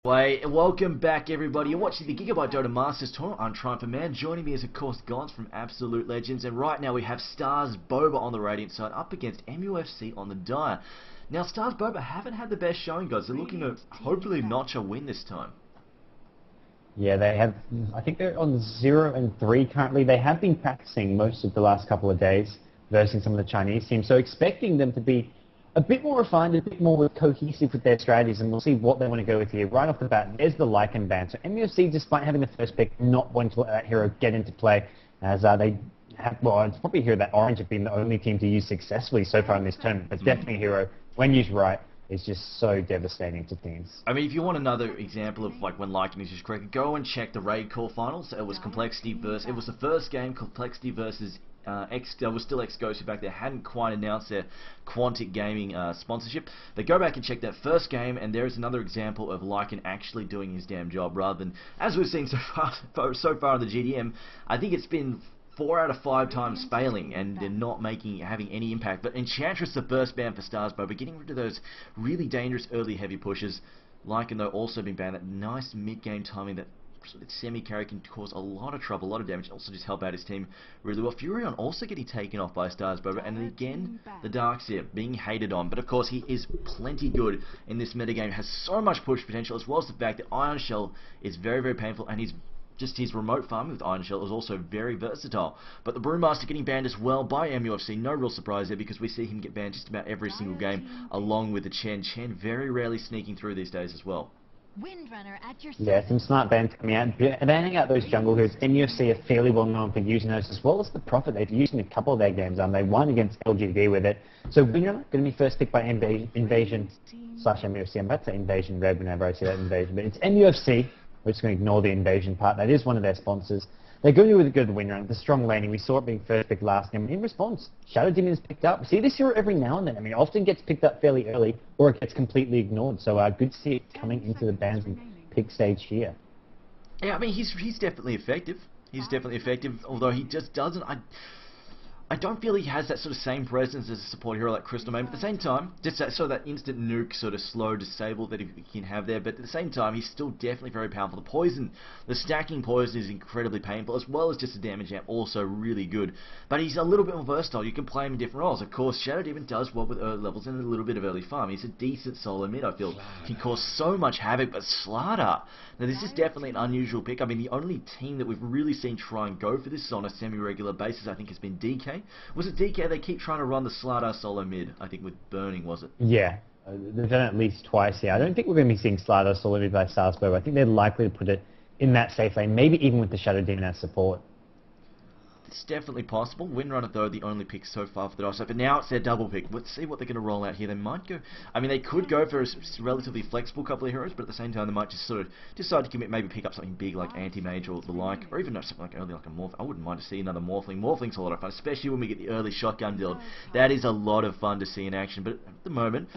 Welcome back everybody. You're watching the Gigabyte Dota Masters Tour. I'm Triumph Man. Joining me is of course Gons from Absolute Legends, and right now we have StarsBoba on the Radiant side up against MUFC on the Dire. Now StarsBoba haven't had the best showing, guys. They're looking to hopefully notch a win this time. Yeah, they have. I think they're on 0-3 currently. They have been practicing most of the last couple of days versus some of the Chinese teams, so expecting them to be a bit more refined, a bit more cohesive with their strategies, and we'll see what they want to go with here. Right off the bat, there's the Lycan ban. So MUFC, despite having the first pick, not wanting to let that hero get into play, as they have, well, it's probably a hero that Orange have been the only team to use successfully so far in this tournament, but definitely a hero, when used right, is just so devastating to teams. I mean, if you want another example of like when Lycan is used correctly, go and check the Raid Core finals. It was Complexity versus, it was the first game, Complexity versus there was still Xghost back there, hadn't quite announced their Quantic Gaming sponsorship. But go back and check that first game, and there is another example of Lycan actually doing his damn job, rather than, as we've seen so far in the GDM, I think it's been 4 out of 5 times failing, and they're not having any impact. But Enchantress, the first ban for StarsBoba, getting rid of those really dangerous early heavy pushes. Lycan though also been banned. That nice mid-game timing that semi-carry can cause a lot of trouble, a lot of damage, also just help out his team really well. Furion also getting taken off by StarsBoba, and then again the Darkseer being hated on, but of course he is plenty good in this metagame, has so much push potential, as well as the fact that Iron Shell is very, very painful, and his remote farming with Iron Shell is also very versatile. But the Brewmaster getting banned as well by MUFC, no real surprise there, because we see him get banned just about every single game, along with the Chen. Chen very rarely sneaking through these days as well. Yeah, some smart bans coming out, banning out those jungle heroes. MUFC are fairly well known for using those, as well as the Prophet. They've used in a couple of their games. They won against LGD with it. So Winner going to be first picked by Invasion/MUFC. I'm about to say Invasion Red whenever I say that Invasion, but it's MUFC. We're just going to ignore the Invasion part. That is one of their sponsors. They're going to do with a good win run. The strong laning, we saw it being first picked last game. In response, Shadow Demon is picked up. We see this hero every now and then. I mean, often gets picked up fairly early, or it gets completely ignored. So good to see it coming into the bans and pick stage here. Yeah, I mean, he's definitely effective. He's definitely effective, although he just doesn't. I don't feel he has that sort of same presence as a support hero like Crystal Main, but at the same time, just that sort of that instant nuke sort of slow disable that he can have there, but at the same time, he's still definitely very powerful. The poison, the stacking poison is incredibly painful, as well as just the damage amp, also really good. But he's a little bit more versatile. You can play him in different roles. Of course, Shadow Demon does well with early levels and a little bit of early farm. He's a decent solo mid, I feel. He caused so much havoc, but Slardar, now this is definitely an unusual pick. I mean, the only team that we've really seen try and go for this on a semi-regular basis, I think, has been DK. Was it DK? They keep trying to run the Slardar solo mid, I think, with Burning, was it? Yeah, they've done it at least twice here. I don't think we're going to be seeing Slardar solo mid by StarsBoba. I think they're likely to put it in that safe lane, maybe even with the Shadow Demon as support. It's definitely possible. Windrunner, though, the only pick so far for the Dota, but now it's their double pick. Let's see what they're going to roll out here. They might go, I mean, they could go for a relatively flexible couple of heroes, but at the same time, they might just sort of decide to commit, maybe pick up something big like Anti-Mage or the like, or even something like early like a Morph. I wouldn't mind to see another Morphling. Morphling's a lot of fun, especially when we get the early shotgun build. That is a lot of fun to see in action, but at the moment,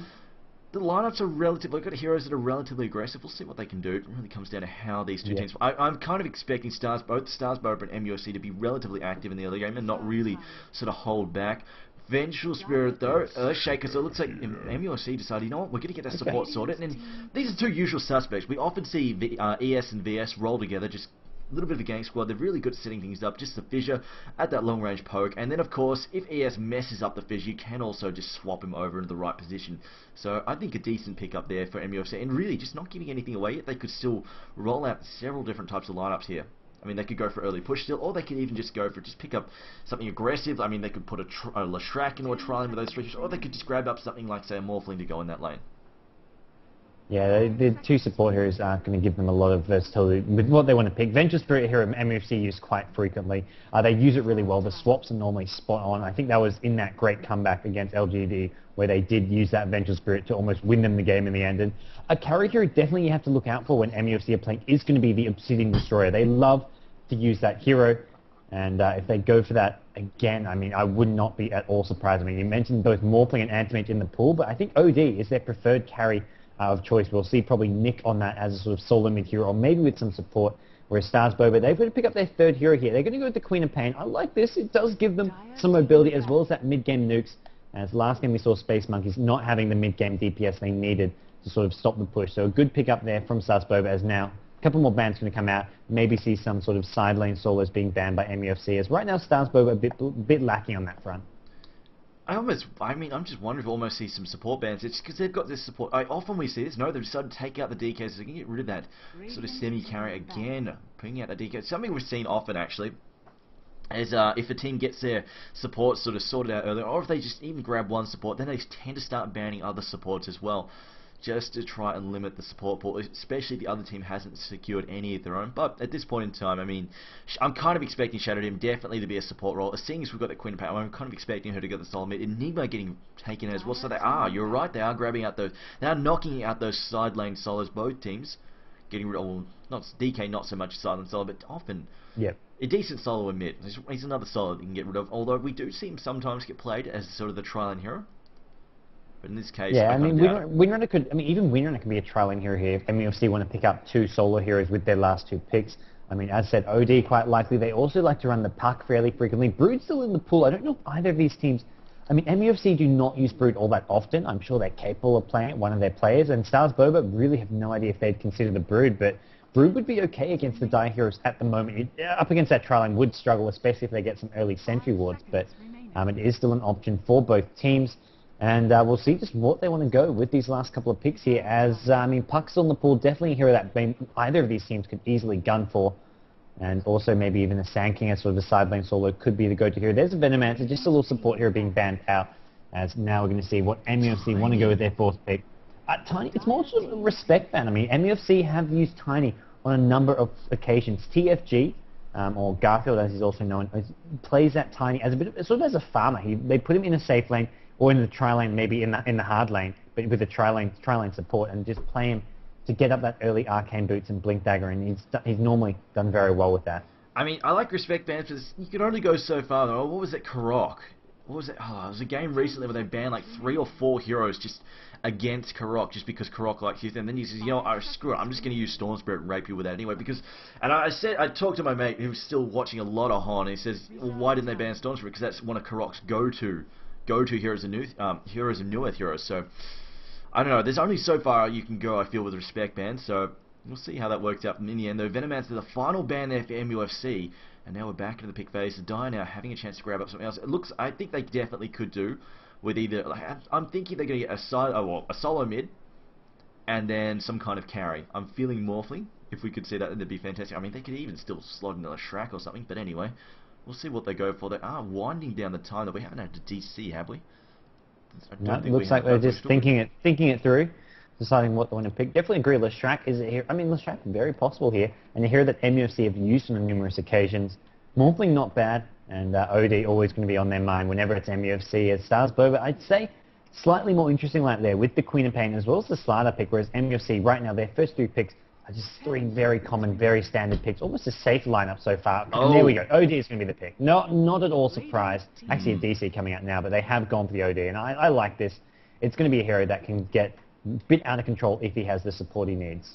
the lineups are relatively, we've got heroes that are relatively aggressive. We'll see what they can do. It really comes down to how these two teams. I'm kind of expecting both StarsBoba and MUFC to be relatively active in the early game and not really sort of hold back. Vengeful Spirit though, Earthshaker, so it looks like MUFC decided, you know what, we're going to get that support sorted. And these are two usual suspects. We often see ES and VS roll together, just a little bit of a gang squad. They're really good at setting things up, just the fissure at that long range poke, and then of course if ES messes up the fissure, you can also just swap him over into the right position. So I think a decent pick up there for MUFC, and really just not giving anything away yet. They could still roll out several different types of lineups here. I mean, they could go for early push still, or they could even just go for pick up something aggressive. I mean, they could put a Lashrak into a trial with those three, or they could just grab up something like, say, a Morphling to go in that lane. Yeah, the two support heroes are going to give them a lot of versatility with what they want to pick. Venture Spirit hero MUFC use quite frequently. They use it really well. The swaps are normally spot on. I think that was in that great comeback against LGD where they did use that Venture Spirit to almost win them the game in the end. And a carry hero definitely you have to look out for when MUFC are playing is going to be the Obsidian Destroyer. They love to use that hero. And if they go for that again, I mean, I would not be at all surprised. I mean, you mentioned both Morphling and Anti-Mage in the pool, but I think OD is their preferred carry of choice. We'll see probably Nick on that as a sort of solo mid hero, or maybe with some support, whereas StarsBoba, they're going to pick up their third hero here. They're going to go with the Queen of Pain. I like this. It does give them some mobility as well as that mid-game nukes, as last game we saw Space Monkeys not having the mid-game DPS they needed to sort of stop the push. So a good pick up there from StarsBoba, as now a couple more bans going to come out. Maybe see some sort of side lane solos being banned by MUFC, as right now StarsBoba a bit lacking on that front. I'm just wondering if we almost see some support bans. It's because they've got this support. Often we see this. No, they've decided to take out the DKs so they can get rid of that sort of semi-carry again, bringing out the DK. Something we've seen often, actually, is if a team gets their support sort of sorted out earlier, or if they just even grab one support, then they tend to start banning other supports as well, just to try and limit the support pool, especially if the other team hasn't secured any of their own. But at this point in time, I mean, I'm kind of expecting Shadow Demon definitely to be a support role. Seeing as we've got the Queen of Power, I'm kind of expecting her to get the solo mid. Enigma getting taken as well, so you're right, they are grabbing out those, they are knocking out those side lane solos, both teams. Getting rid of, well, not DK, not so much silent solo, but often a decent solo in mid. He's another solo that you can get rid of, although we do see him sometimes get played as sort of the tri-lane hero. But in this case, yeah, I mean, Windrunner could, I mean, even Windrunner can be a tri-lane hero here if MUFC want to pick up 2 solo heroes with their last 2 picks. I mean, as said, OD quite likely. They also like to run the Puck fairly frequently. Brood's still in the pool. I don't know if either of these teams, I mean, MUFC do not use Brood all that often. I'm sure they're capable of playing it, one of their players, and StarsBoba really have no idea if they'd consider the Brood, but Brood would be okay against the Dire Heroes at the moment. Up against that tri-lane would struggle, especially if they get some early sentry wards, but it is still an option for both teams. And we'll see just what they want to go with these last couple of picks here, as, I mean, Puck's on the pool, definitely a hero that either of these teams could easily gun for. And also maybe even a Sand King as sort of a side lane solo could be the go-to hero. There's a Venomancer, just a little support hero being banned out, as now we're going to see what MUFC want to go with their 4th pick. Tiny, it's more sort of a respect ban. I mean, MUFC have used Tiny on a number of occasions. TFG, or Garfield as he's also known, plays that Tiny as a bit of, sort of as a farmer. They put him in a safe lane, or in the tri-lane, maybe in the hard lane, but with the tri-lane support, and just play him to get up that early Arcane Boots and Blink Dagger, and he's normally done very well with that. I mean, I like respect bans, but you can only go so far, though. What was it, Karok? What was it? Oh, it was a game recently where they banned like 3 or 4 heroes just against Karok, just because Karok likes you. And then he says, you know, screw it, I'm just going to use Storm Spirit and rape you with that anyway. Because, and I talked to my mate who was still watching a lot of Hon, and he says, well, why didn't they ban Storm Spirit? Because that's one of Karok's go-to heroes and newer heroes. So I don't know, there's only so far you can go, I feel, with respect bans, so we'll see how that works out in the end. Though Venomancer, the final ban there for MUFC, and now we're back into the pick phase. Dire now having a chance to grab up something else. It looks, I think they definitely could do with either, like, I'm thinking they're going to get a solo mid and then some kind of carry. I'm feeling Morphling. If we could see that, that'd be fantastic. I mean, they could even still slot in a Shrek or something, but anyway, we'll see what they go for. They are winding down the time, that we haven't had to DC, have we? No, it looks like they're just thinking it through, deciding what they want to pick. Definitely agree, Leshrac is a hero. I mean, Leshrac is very possible here, and a hero that MUFC have used on numerous occasions. Morphling not bad, and OD always going to be on their mind whenever it's MUFC. As StarsBoba, I'd say slightly more interesting like there with the Queen of Pain as well as the slider pick, whereas MUFC right now, their first 3 picks are just 3 very common, very standard picks, almost a safe lineup so far. Oh. And there we go, OD is going to be the pick. Not at all surprised. Actually a DC coming out now, but they have gone for the OD, and I like this. It's going to be a hero that can get a bit out of control if he has the support he needs.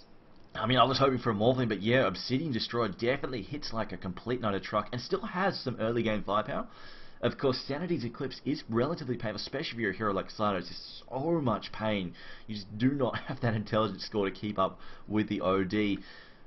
I mean, I was hoping for a Morphling, but yeah, Obsidian Destroyer definitely hits like a complete nut of truck and still has some early game firepower. Of course, Sanity's Eclipse is relatively painful, especially if you're a hero like Slider. It's just so much pain. You just do not have that intelligence score to keep up with the OD.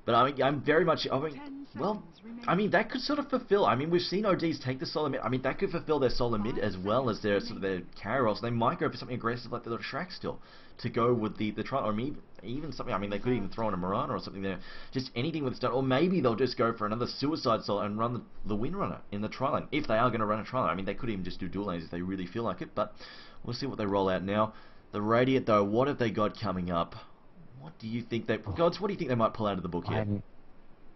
But I mean, I'm very much, that could sort of fulfill. I mean, we've seen ODs take the solo mid. I mean, that could fulfill their solo mid as well as their sort of their carry role. So they might go for something aggressive like the little Shrek still to go with the trial, or even something. I mean, they could even throw in a Mirana or something there. Just anything with stun, or maybe they'll just go for another suicide solo and run the Windrunner in the trial lane if they are going to run a trial lane. I mean, they could even just do dual lanes if they really feel like it. But we'll see what they roll out now. The Radiant though, what have they got coming up? What do you think what do you think they might pull out of the book here?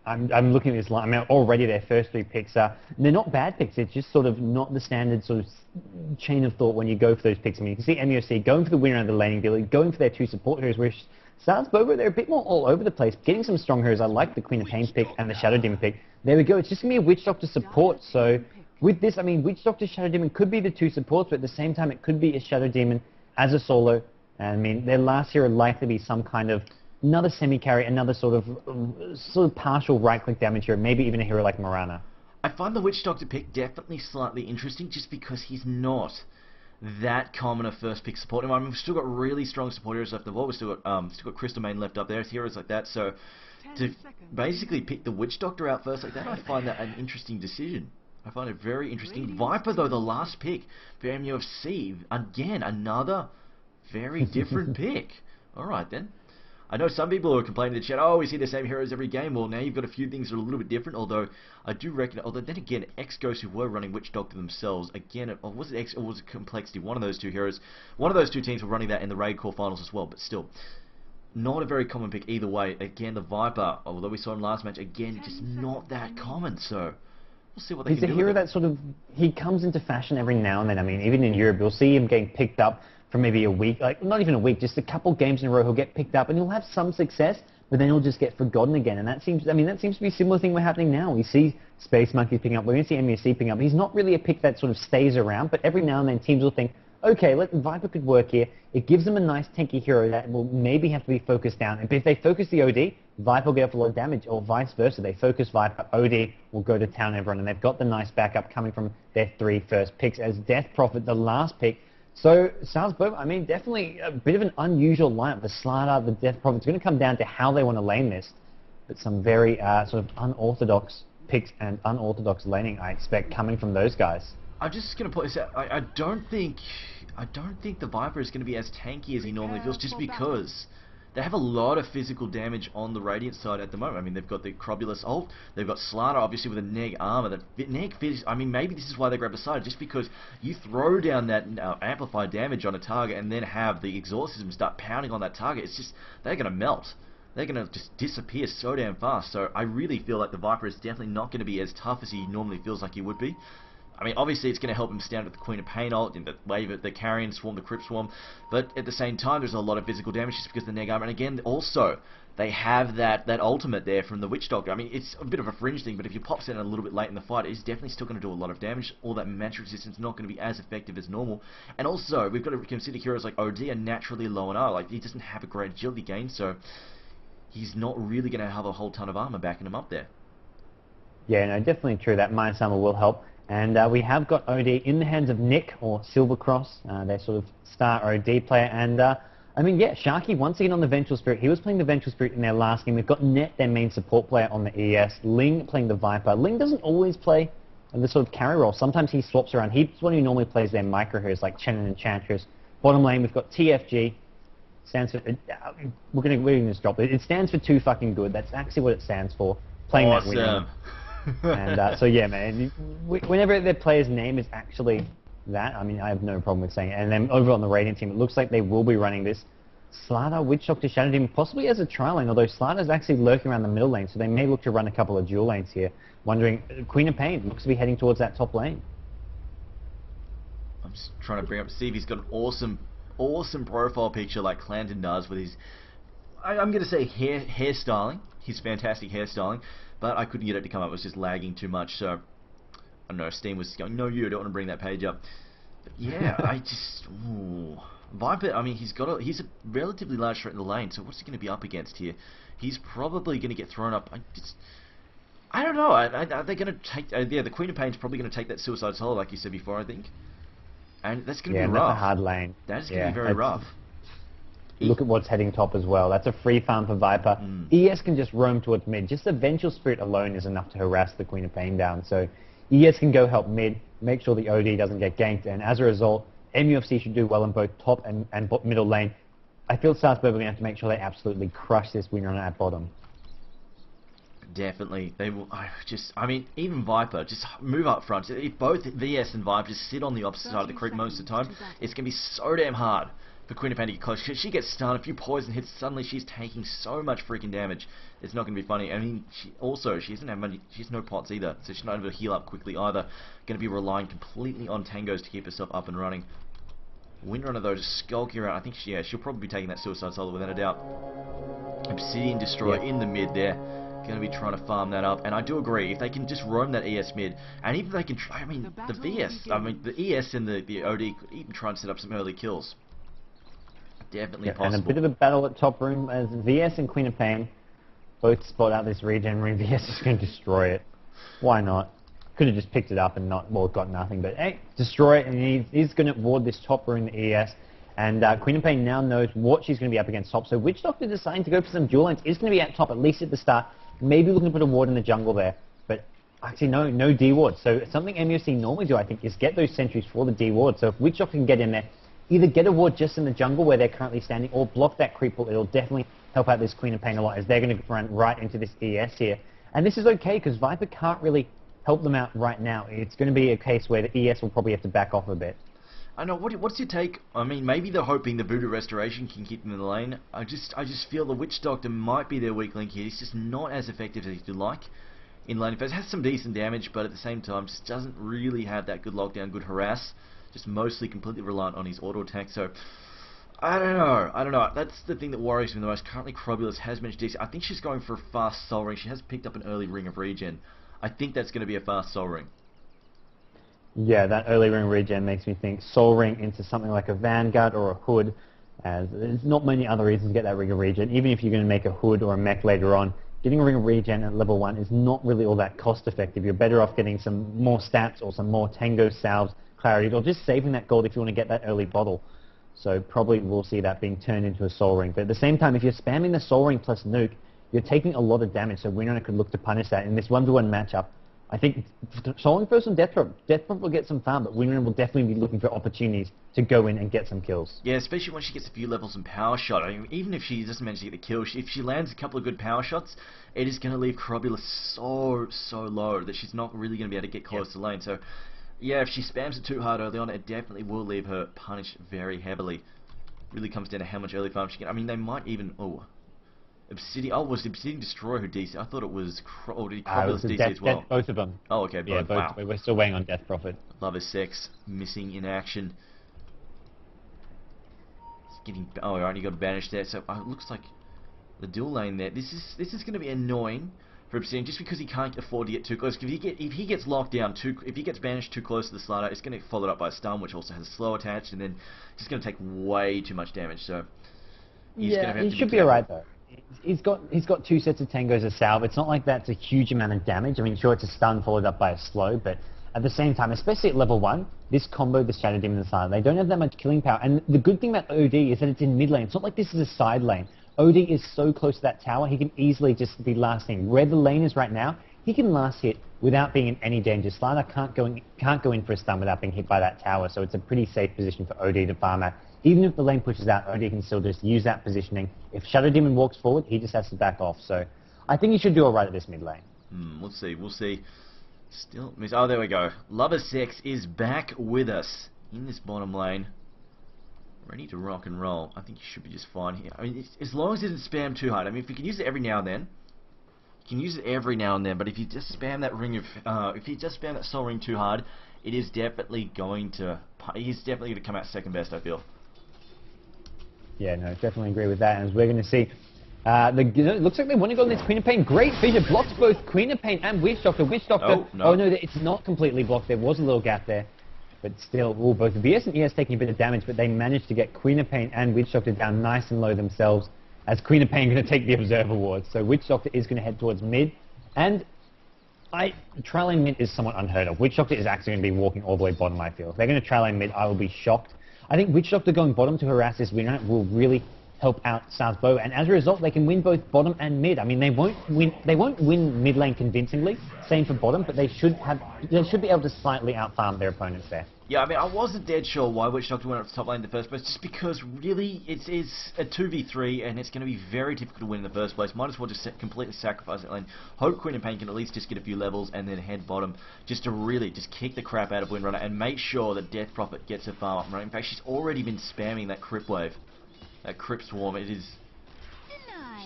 I'm looking at this line. I mean, already their first 3 picks are, they're not bad picks. It's just sort of not the standard sort of chain of thought when you go for those picks. I mean, you can see MUFC going for the winner of the laning deal, going for their 2 support heroes, whereas StarsBoba, they're a bit more all over the place, getting some strong heroes. I like the Queen of Pain's pick and the Shadow Demon pick. There we go. It's just going to be a Witch Doctor support. So with this, I mean, Witch Doctor, Shadow Demon could be the 2 supports, but at the same time, it could be a Shadow Demon as a solo. And I mean, their last hero likely to be some kind of another semi-carry, another sort of partial right-click damage hero, maybe even a hero like Mirana. I find the Witch Doctor pick definitely slightly interesting just because he's not that common a first pick support. I mean, we've still got really strong support heroes left. We've still got Crystal Main left up there, heroes like that. So to basically pick the Witch Doctor out first like that, I find that an interesting decision. I find it very interesting. Viper, though, the last pick for MUFC. Again, another very different pick. Alright, then. I know some people are complaining in the chat, oh, we see the same heroes every game. Well, now you've got a few things that are a little bit different, although I do reckon, although then again, X-Ghosts who were running Witch Doctor themselves, again, or was it X or was it Complexity? One of those two heroes, one of those two teams were running that in the Raid Core Finals as well, but still. Not a very common pick either way. Again, the Viper, although we saw him last match, again, just not that common, so we'll see what they can do. He's a hero that sort of, he comes into fashion every now and then. I mean, even in Europe, you'll see him getting picked up for maybe a week, like not even a week, just a couple games in a row, he'll get picked up and he'll have some success, but then he'll just get forgotten again. And that seems, I mean, that seems to be a similar thing we're happening now. We see Space Monkeys picking up, we're going to see MUFC picking up. He's not really a pick that sort of stays around, but every now and then teams will think, okay, Viper could work here. It gives them a nice tanky hero that will maybe have to be focused down. And if they focus the OD, Viper will get off a lot of damage, or vice versa. They focus Viper, OD will go to town everyone, and they've got the nice backup coming from their 3 first picks as Death Prophet, the last pick. So, StarsBoba, I mean, definitely a bit of an unusual lineup. The Slider, the Death Prophet, it's going to come down to how they want to lane this. But some very sort of unorthodox picks and unorthodox laning, I expect, coming from those guys. I'm just going to put this out. I don't think the Viper is going to be as tanky as he normally feels, just because they have a lot of physical damage on the Radiant side at the moment. I mean, they've got the Crobulus ult, they've got Slider, obviously, with a neg armor. The neg phys, I mean, maybe this is why they grab a side, just because you throw down that amplified damage on a target and then have the exorcism start pounding on that target. It's just, they're going to melt. They're going to just disappear so damn fast. So I really feel like the Viper is definitely not going to be as tough as he normally feels like he would be. I mean, obviously it's going to help him stand with the Queen of Pain ult, in the wave of the Carrion Swarm, the Crypt Swarm, but at the same time there's a lot of physical damage just because of the neg armor, and again, also, they have that ultimate there from the Witch Doctor. I mean, it's a bit of a fringe thing, but if you pop it in a little bit late in the fight, it's definitely still going to do a lot of damage. All that match resistance is not going to be as effective as normal, and also, we've got to consider heroes like OD are naturally low on R, like, he doesn't have a great agility gain, so he's not really going to have a whole ton of armor backing him up there. Yeah, no, definitely true, that minus armor will help. And we have got OD in the hands of Nick, or Silvercross, their sort of star OD player. And, I mean, yeah, Sharky, once again on the Vengeful Spirit. He was playing the Vengeful Spirit in their last game. We've got Net, their main support player, on the ES. Ling playing the Viper. Ling doesn't always play the sort of carry role. Sometimes he swaps around. He's one who normally plays their micro heroes, like Chen and Enchantress. Bottom lane, we've got TFG. Stands for, we're gonna just drop it. It stands for too fucking good. That's actually what it stands for. Playing awesome. That winner. And so yeah, man, whenever their player's name is actually that, I mean, I have no problem with saying it. And then over on the Radiant team, it looks like they will be running this Slider, Witch Doctor, Shadow Demon, possibly as a trial lane, although Slider's actually lurking around the middle lane, so they may look to run a couple of dual lanes here. Wondering, Queen of Pain looks to be heading towards that top lane. I'm just trying to bring up Steve. He's got an awesome profile picture like Clanton does with his, I'm going to say hairstyling, his fantastic hairstyling. But I couldn't get it to come up. It was just lagging too much. So, I don't know, Steam was going, no, you don't want to bring that page up. But yeah, I just... Ooh. Viper, I mean, he's a relatively large threat in the lane, so what's he going to be up against here? He's probably going to get thrown up. I don't know. Are they going to take... yeah, the Queen of Pain's probably going to take that Suicide Solo, like you said before, I think. And that's going to be rough. Yeah, that's a hard lane. That is going to be very rough. Look at what's heading top as well. That's a free farm for Viper. ES can just roam towards mid. Just the Vengeful Spirit alone is enough to harass the Queen of Pain down. So ES can go help mid, make sure the OD doesn't get ganked, and as a result, MUFC should do well in both top and middle lane. I feel StarsBoba are going to have to make sure they absolutely crush this winner at bottom. Definitely. They will. I mean, even Viper, just move up front. If both VS and Viper just sit on the opposite side of the creek most of the time, it's going to be so damn hard for Queen of Pain to get close. She gets stunned, a few poison hits, suddenly she's taking so much freaking damage. It's not going to be funny. I mean, she doesn't have money, she has no pots either, so she's not able to heal up quickly either. Going to be relying completely on tangos to keep herself up and running. Windrunner though, just skulking around. I think she'll probably be taking that Suicide Solo without a doubt. Obsidian Destroyer in the mid there. Going to be trying to farm that up, and I do agree, if they can just roam that ES mid, and even if they can try, I mean, the VS, I mean, the ES and the OD could even try and set up some early kills. Definitely possible. And a bit of a battle at top room as VS and Queen of Pain both spot out this regen ring. VS is going to destroy it. Why not? Could have just picked it up and not, well, got nothing. But hey, destroy it, and he's going to ward this top room in the ES. And Queen of Pain now knows what she's going to be up against top. So Witch Doctor deciding to go for some dual lanes is going to be at top, at least at the start. Maybe looking to put a ward in the jungle there. But actually, no D ward. So something MUFC normally do, I think, is get those sentries for the D ward. So if Witch Doctor can get in there, either get a ward just in the jungle where they're currently standing, or block that creep pool. It'll definitely help out this Queen of Pain a lot, as they're going to run right into this ES here. And this is okay, because Viper can't really help them out right now. It's going to be a case where the ES will probably have to back off a bit. I know. What's your take? I mean, maybe they're hoping the Voodoo Restoration can keep them in the lane. I just feel the Witch Doctor might be their weak link here. He's just not as effective as you'd like in lane phase. Has some decent damage, but at the same time, just doesn't really have that good lockdown, good harass. Just mostly completely reliant on his auto attack. So I don't know. That's the thing that worries me the most. Currently, Crobulus has managed decent. I think she's going for a fast Soul Ring. She has picked up an early Ring of Regen. I think that's going to be a fast Soul Ring. Yeah, that early ring regen makes me think Soul Ring into something like a Vanguard or a Hood, as there's not many other reasons to get that ring of regen. Even if you're going to make a Hood or a mech later on, getting a ring of regen at level 1 is not really all that cost effective. You're better off getting some more stats or some more Tango salves, clarity, or just saving that gold if you want to get that early bottle. So probably we'll see that being turned into a Soul Ring. But at the same time, if you're spamming the Soul Ring plus Nuke, you're taking a lot of damage, so Winrunner could look to punish that. In this 1v1 matchup, I think Soul Ring first on Deathdrop will get some farm, but Winrunner will definitely be looking for opportunities to go in and get some kills. Yeah, especially when she gets a few levels in Power Shot. I mean, even if she doesn't manage to get the kill, if she lands a couple of good Power Shots, it is going to leave Crobulus so low that she's not really going to be able to get close to lane. So, yeah, if she spams it too hard early on, it definitely will leave her punished very heavily. Really comes down to how much early farm she can. I mean, they might even... Obsidian. Oh, was Obsidian Destroyer who DC? I thought it was Crobulus DC as well. Both of them. Oh, okay, both. Yeah, both. Wow. We're still waiting on Death Prophet. Love is Sex missing in action. It's getting. Oh, alright, you got banished there. So it looks like the dual lane there. This is going to be annoying for Obsidian, just because he can't afford to get too close. If he gets locked down if he gets banished too close to the slider, it's going to get followed up by a stun, which also has a slow attached, and then just going to take way too much damage. So he's going to have to he should be alright though. He's got 2 sets of Tangos as salve. It's not like that's a huge amount of damage. I mean, sure, it's a stun followed up by a slow, but at the same time, especially at level 1, this combo, the Shadow Demon and the Silent, they don't have that much killing power. And the good thing about OD is that it's in mid lane. It's not like this is a side lane. OD is so close to that tower, he can easily just be last hit. Where the lane is right now, he can last hit without being in any danger. Slider can't go in for a stun without being hit by that tower, so it's a pretty safe position for OD to farm at. Even if the lane pushes out, OD can still just use that positioning. If Shadow Demon walks forward, he just has to back off. So I think he should do alright at this mid lane. We'll see. Still, oh, there we go. Lover Sex is back with us in this bottom lane. Ready to rock and roll. I think you should be just fine here. I mean, as long as it doesn't spam too hard. I mean, if you can use it every now and then, you can use it every now and then. But if you just spam that if you just spam that Soul Ring too hard, it is definitely going to. He's definitely going to come out second best, I feel. Yeah, no, definitely agree with that. And as we're going to see, it looks like they want to go on this Queen of Pain. Great vision, blocks both Queen of Pain and Witch Doctor. Oh, no. Oh no, it's not completely blocked. There was a little gap there. But still, both VS and ES taking a bit of damage, but they managed to get Queen of Pain and Witch Doctor down nice and low themselves, as Queen of Pain going to take the Observer Ward. So Witch Doctor is going to head towards mid, and trail lane mid is somewhat unheard of. Witch Doctor is actually going to be walking all the way bottom, I feel. If they're going to trail lane mid, I will be shocked. I think Witch Doctor going bottom to harass this winner will really help out StarsBoba, and as a result, they can win both bottom and mid. I mean, they won't win mid lane convincingly. Same for bottom, but they should be able to slightly outfarm their opponents there. Yeah, I mean, I wasn't dead sure why Witch Doctor went up to top lane in the first place, just because really it's a 2v3 and it's going to be very difficult to win in the first place. Might as well just completely sacrifice that lane. Hope Queen of Pain can at least just get a few levels and then head bottom, just to really just kick the crap out of Windrunner and make sure that Death Prophet gets her farm up and running. In fact, she's already been spamming that Crypt Wave, that Crypt Swarm. It is.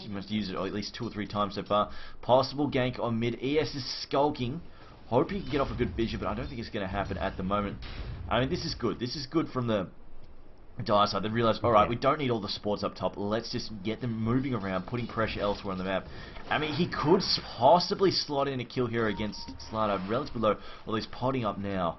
She must use it at least 2 or 3 times so far. Possible gank on mid. ES is skulking. Hope he can get off a good vision, but I don't think it's going to happen at the moment. I mean, this is good. This is good from the Dire side. They realised, alright, we don't need all the supports up top. Let's just get them moving around, putting pressure elsewhere on the map. I mean, he could possibly slot in a kill here against Slider relatively low, although he's potting up now.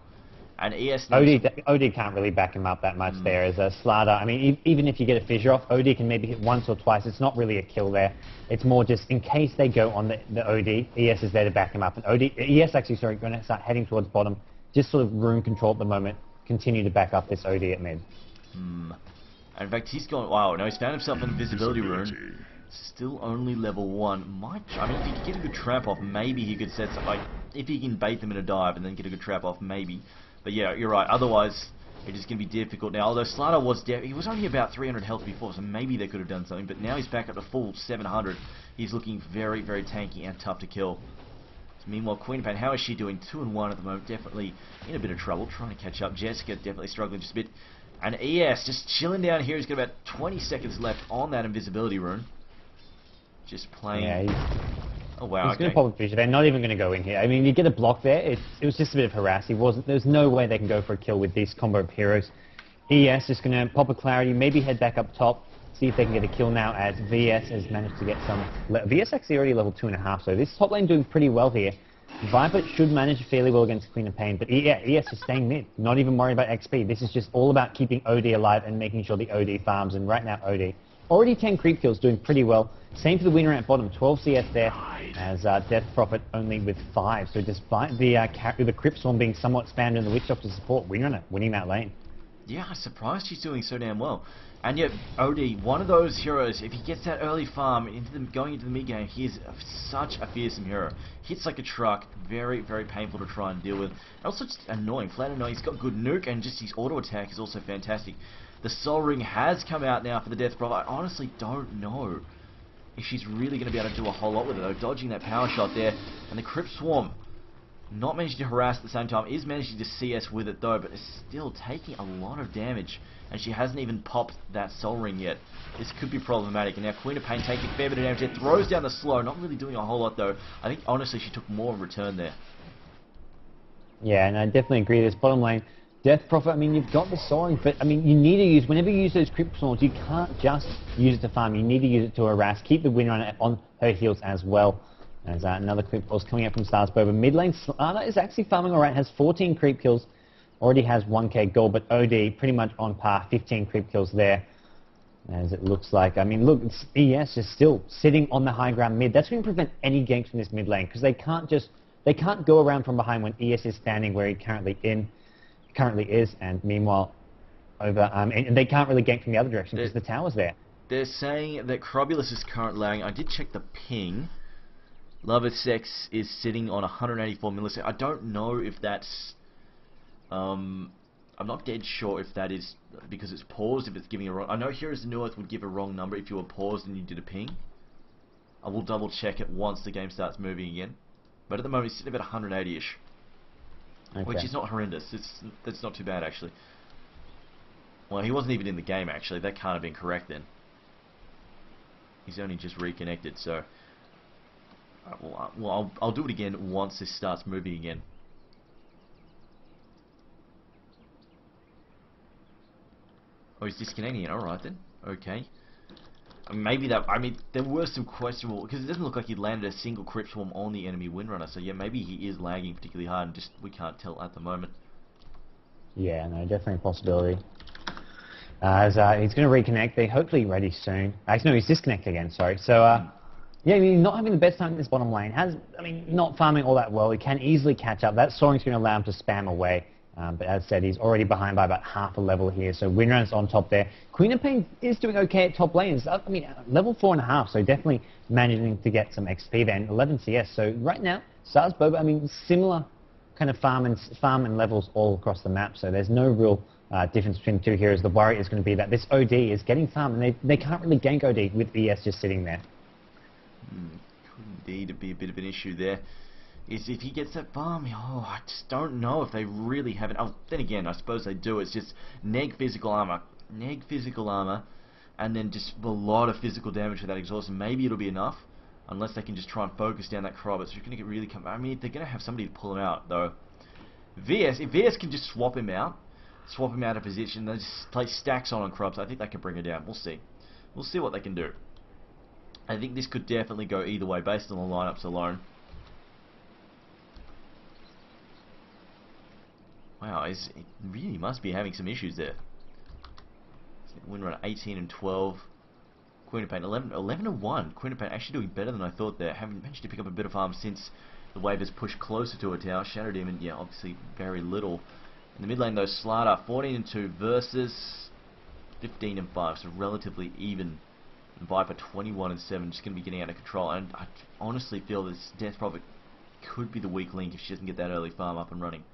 And ES needs... OD can't really back him up that much there as a Slaughter. I mean, even if you get a fissure off, OD can maybe hit once or twice. It's not really a kill there. It's more just in case they go on the OD, ES is there to back him up. And ES actually, sorry, going to start heading towards bottom. Just sort of room control at the moment. Continue to back up this OD at mid. And in fact, he's gone... Wow, no, he's found himself an invisibility rune. Still only level 1. I mean, if he could get a good trap off, maybe he could set something like... If he can bait them in a dive and then get a good trap off, maybe. But yeah, you're right. Otherwise, it is going to be difficult now. Although Slaughter was he was only about 300 health before, so maybe they could have done something. But now he's back up to full 700. He's looking very, very tanky and tough to kill. So meanwhile, Queen of Pain, how is she doing? 2-1 at the moment. Definitely in a bit of trouble, trying to catch up. Jessica definitely struggling just a bit. And ES just chilling down here. He's got about 20 seconds left on that invisibility rune. Just playing... Yeah, oh wow, he's going to pop a fissure. They're not even going to go in here. I mean, you get a block there. It was just a bit of harass. There's no way they can go for a kill with this combo of heroes. ES just going to pop a clarity, maybe head back up top, see if they can get a kill now as VS has managed to get some... VS actually already level 2.5, so this top lane doing pretty well here. Viper should manage fairly well against Queen of Pain, but ES is staying mid, not even worried about XP. This is just all about keeping OD alive and making sure the OD farms, and right now OD already 10 creep kills, doing pretty well. Same for the winner at bottom, 12 CS there, as Death Prophet only with 5. So despite the Crypt Swarm being somewhat spammed in the Witch Doctor support, Winner winning that lane. Yeah, I'm surprised she's doing so damn well. And yet, OD, one of those heroes, if he gets that early farm going into the mid game, he is such a fearsome hero. Hits like a truck, very, very painful to try and deal with. And also just annoying, flat annoying. He's got good nuke, and just his auto attack is also fantastic. The Soul Ring has come out now for the Death Prophet. I honestly don't know if she's really going to be able to do a whole lot with it, though. Dodging that power shot there, and the Crypt Swarm not managing to harass at the same time, is managing to CS with it though, but is still taking a lot of damage, and she hasn't even popped that Soul Ring yet. This could be problematic, and now Queen of Pain taking a fair bit of damage. It throws down the slow, not really doing a whole lot though. I think honestly she took more in return there. Yeah, and I definitely agree. This bottom lane, Death Prophet, I mean, you've got the Soul Ring, but I mean, you need to use, whenever you use those Crypt Swarms, you can't just use it to farm, you need to use it to harass, keep the winner on her heels as well. There's another creep kills coming up from StarsBoba. Mid lane, Slaughter is actually farming alright, has 14 creep kills, already has 1k gold, but OD pretty much on par, 15 creep kills there, as it looks like. I mean, look, ES is still sitting on the high ground mid. That's going to prevent any ganks from this mid lane, because they can't go around from behind when ES is standing where he currently is, and meanwhile, and they can't really gank from the other direction because the tower's there. They're saying that Crobulus is currently lagging. I did check the ping. Love of Sex is sitting on 184 milliseconds. I don't know if that's... I'm not dead sure if that is because it's paused, if it's giving a wrong... I know Heroes of the New Earth would give a wrong number if you were paused and you did a ping. I will double check it once the game starts moving again. But at the moment, it's sitting about 180-ish. Okay. Which is not horrendous. That's not too bad, actually. Well, he wasn't even in the game, actually. That can't have been correct, then. He's only just reconnected, so... Well, I'll do it again once this starts moving again. Oh, he's disconnecting it. Alright then. Okay. Maybe that... I mean, there were some questionable... Because it doesn't look like he landed a single Crypt Swarm on the enemy Windrunner. So yeah, maybe he is lagging particularly hard and just we can't tell at the moment. Yeah, no, definitely a possibility. As he's going to reconnect. They're hopefully ready soon. Actually, no, he's disconnected again, sorry. So, yeah, I mean, not having the best time in this bottom lane. Not farming all that well. He can easily catch up. That Soaring's going to allow him to spam away. But as said, he's already behind by about half a level here. So Windrunner's on top there. Queen of Pain is doing okay at top lanes. I mean, level 4.5, so definitely managing to get some XP there. And 11 CS. So right now, StarsBoba, I mean, similar kind of farm and levels all across the map. So there's no real difference between the two heroes. The worry is going to be that this OD is getting farm, and they can't really gank OD with ES just sitting there. Could indeed be a bit of an issue there. Is if he gets that farm, I just don't know if they really have it. Oh, then again, I suppose they do. It's just neg physical armor, and then just a lot of physical damage for that exhaust. And maybe it'll be enough, unless they can just try and focus down that Crob. It's going to get really come. I mean, they're going to have somebody to pull him out though. If VS can just swap him out of position, they just play stacks on Krubs. I think they can bring her down. We'll see. We'll see what they can do. I think this could definitely go either way based on the lineups alone. Wow, he really must be having some issues there. Win run 18 and 12. Queen of Pain 11 and 1. Queen of Pain actually doing better than I thought there. Haven't managed to pick up a bit of farm since the wave has pushed closer to a tower. Shadow Demon, yeah, obviously very little. In the mid lane though, Slardar 14 and 2 versus 15 and 5, so relatively even. And Viper 21 and 7, just going to be getting out of control. And I honestly feel this Death Prophet could be the weak link if she doesn't get that early farm up and running.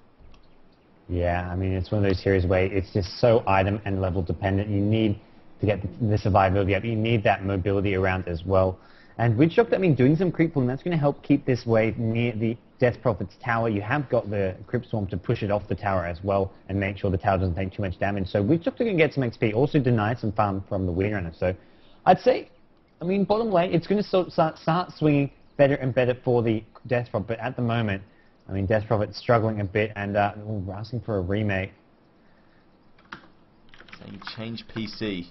Yeah, I mean, it's one of those heroes where it's just so item and level dependent. You need to get the survivability up. You need that mobility around as well. And with Shock, I mean, doing some creep pulling, that's going to help keep this wave near the Death Prophet's tower. You have got the Crypt Swarm to push it off the tower as well and make sure the tower doesn't take too much damage. So with Shock, going to get some XP, also deny some farm from the Wing Runner. So I'd say, I mean, bottom lane, it's going to start swinging better and better for the Death Prophet. But at the moment, I mean, Death Prophet's struggling a bit and asking for a remake. Saying change PC.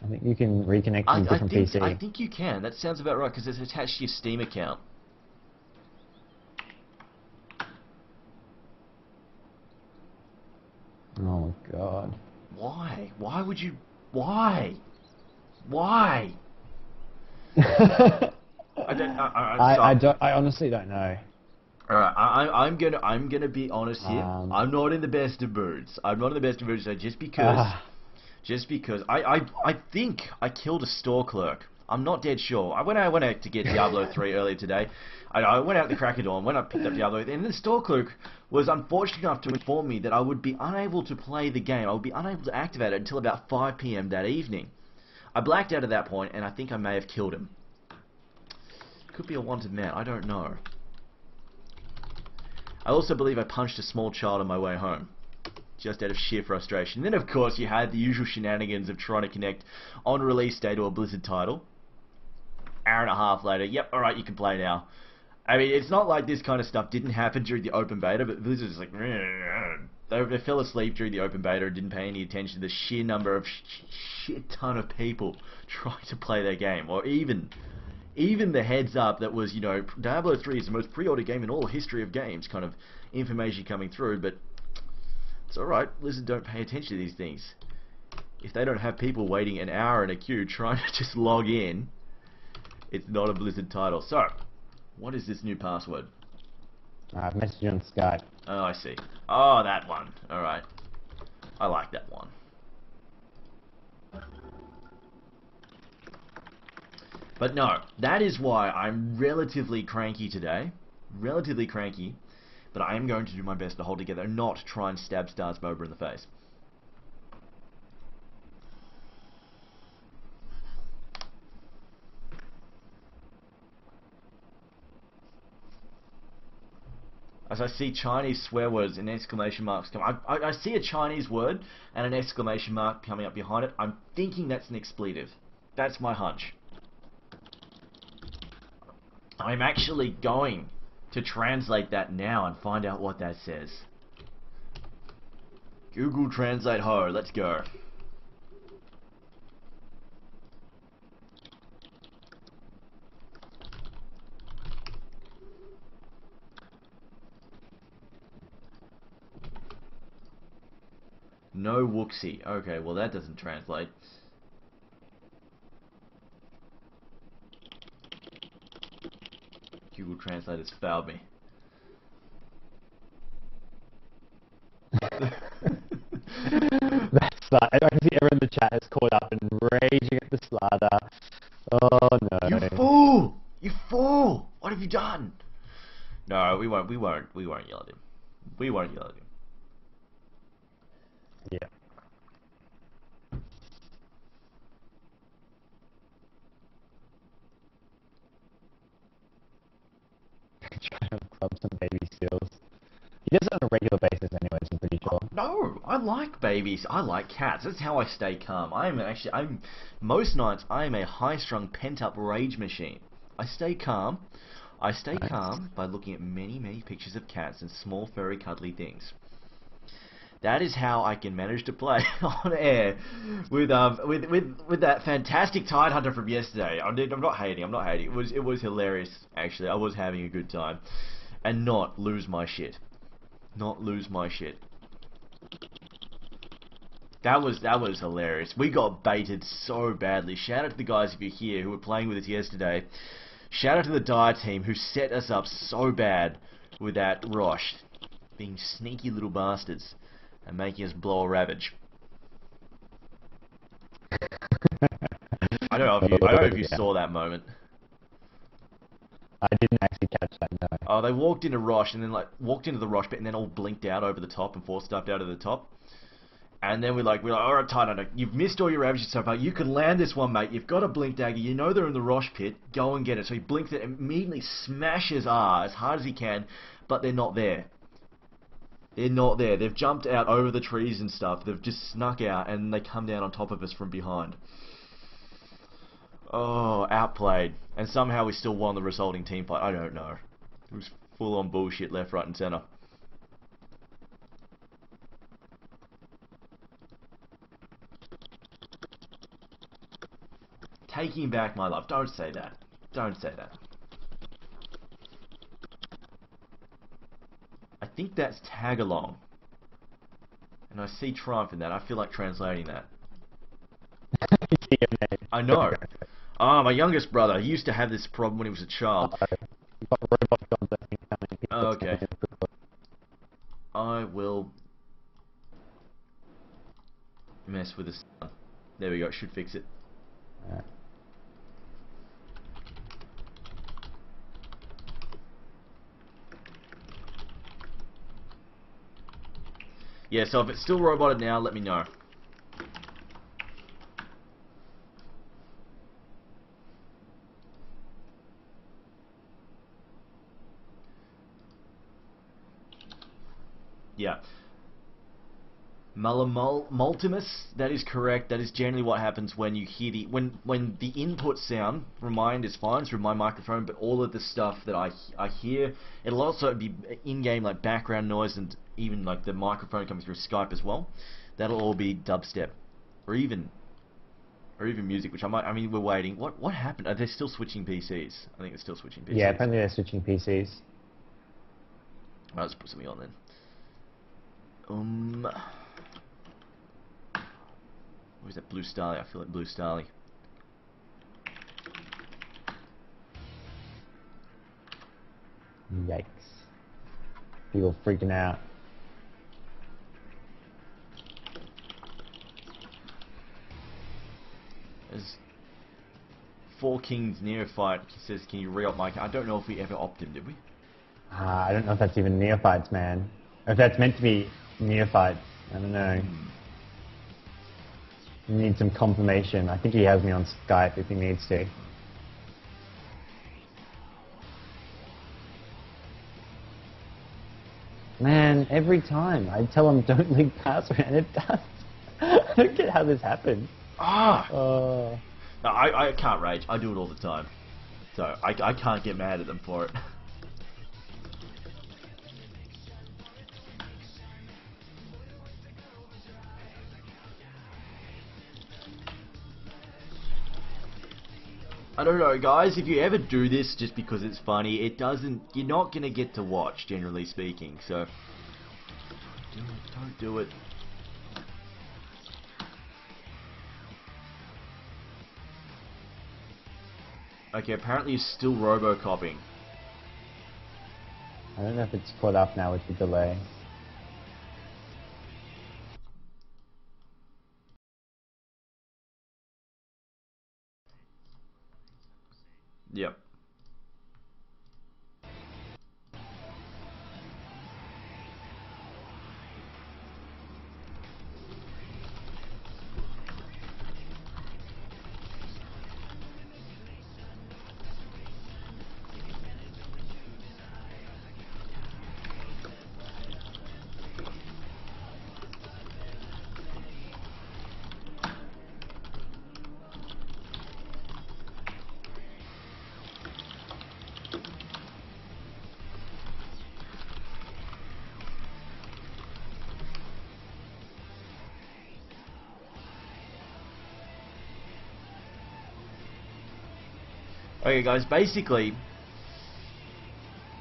I think you can reconnect from different PC. I think you can. That sounds about right because it's attached to your Steam account. Oh God. Why? Why would you? Why? Why? I honestly don't know. Alright, I'm gonna be honest here. I'm not in the best of moods. I'm not in the best of moods. So just because I think I killed a store clerk. I'm not dead sure. I went out to get Diablo 3 earlier today. I went out the crack of dawn, went up, picked up Diablo, and the store clerk was unfortunate enough to inform me that I would be unable to play the game. I would be unable to activate it until about 5 PM that evening. I blacked out at that point, and I think I may have killed him. Could be a wanted man. I don't know. I also believe I punched a small child on my way home, just out of sheer frustration. Then, of course, you had the usual shenanigans of trying to connect on release day to a Blizzard title. Hour and a half later, yep, alright, you can play now. I mean, it's not like this kind of stuff didn't happen during the open beta, but Blizzard is like, they fell asleep during the open beta and didn't pay any attention to the sheer number of shit ton of people trying to play their game, or even the heads up that was, you know, Diablo 3 is the most pre-ordered game in all history of games, kind of information coming through, but it's alright, Blizzard don't pay attention to these things. If they don't have people waiting an hour in a queue trying to just log in, it's not a Blizzard title. So, what is this new password? I've messaged you on Skype. Oh, I see. Oh, that one. Alright. I like that one. But no, that is why I'm relatively cranky today. Relatively cranky. But I am going to do my best to hold together and not try and stab StarsBoba in the face. As I see Chinese swear words and exclamation marks come, I see a Chinese word and an exclamation mark coming up behind it. I'm thinking that's an expletive. That's my hunch. I'm actually going to translate that now and find out what that says. Google Translate ho, let's go. No wooksy. Okay, well that doesn't translate. Google Translate has failed me. That's I can see everyone in the chat is caught up and raging at the Slardar. Oh no. You fool! You fool! What have you done? No, we won't yell at him. We won't yell at him. Yeah. Trying to club some baby seals. He does it on a regular basis anyways, I'm pretty sure. No, I like babies. I like cats. That's how I stay calm. Most nights I am a high-strung, pent-up rage machine. I stay calm. I stay calm by looking at many, many pictures of cats and small, furry, cuddly things. That is how I can manage to play on air with that fantastic Tide Hunter from yesterday. I'm not hating. It was hilarious actually. I was having a good time. and not lose my shit. Not lose my shit. That was hilarious. We got baited so badly. Shout out to the guys if you're here who were playing with us yesterday. Shout out to the Dire team who set us up so bad with that Rosh. Being sneaky little bastards and making us blow a ravage. I don't know if you saw that moment. I didn't actually catch that, no. Oh, they walked into Rosh and then walked into the Rosh pit and then all blinked out over the top and force-stuffed out of the top. And then we're like, alright, Titan, you've missed all your ravages so far. You can land this one, mate. You've got a blink dagger. You know they're in the Rosh pit. Go and get it. So he blinks it, immediately smashes R as hard as he can, but they're not there. They're not there. They've jumped out over the trees and stuff. They've just snuck out and they come down on top of us from behind. Oh, outplayed. And somehow we still won the resulting team fight. I don't know. It was full on bullshit left, right and center. Taking back my life. Don't say that. Don't say that. I think that's tag along. And I see triumph in that. I feel like translating that. I know. Ah, my youngest brother. He used to have this problem when he was a child. Oh, okay. I will mess with this. There we go. Should fix it. Alright. Yeah, so if it's still roboted now, let me know. Yeah. Multimus, that is correct. That is generally what happens when you hear the when the input sound from mine is fine through my microphone, but all of the stuff that I hear, it'll also be in-game like background noise and even like the microphone coming through Skype as well. That'll all be dubstep, or even music, which I mean, we're waiting. What happened? Are they still switching PCs? I think they're still switching PCs. Yeah, apparently they're switching PCs. Alright, let's put something on then. Where's that Blue Starly? I feel like Blue Starly. Yikes. People freaking out. There's Four Kings Neophyte says, can you re-op my... I don't know if we ever opted him, did we? I don't know if that's even neophytes, man. Or if that's meant to be neophytes. I don't know. Need some confirmation. I think he has me on Skype if he needs to. Man, every time I tell him don't leave password and it does. I don't get how this happens. Ah! No, I can't rage. I do it all the time. So I can't get mad at them for it. I don't know, guys, if you ever do this just because it's funny, it doesn't... You're not going to get to watch, generally speaking, so... Don't do it. Okay, apparently you're still robocoping. I don't know if it's caught up now with the delay. Yep. Okay guys, basically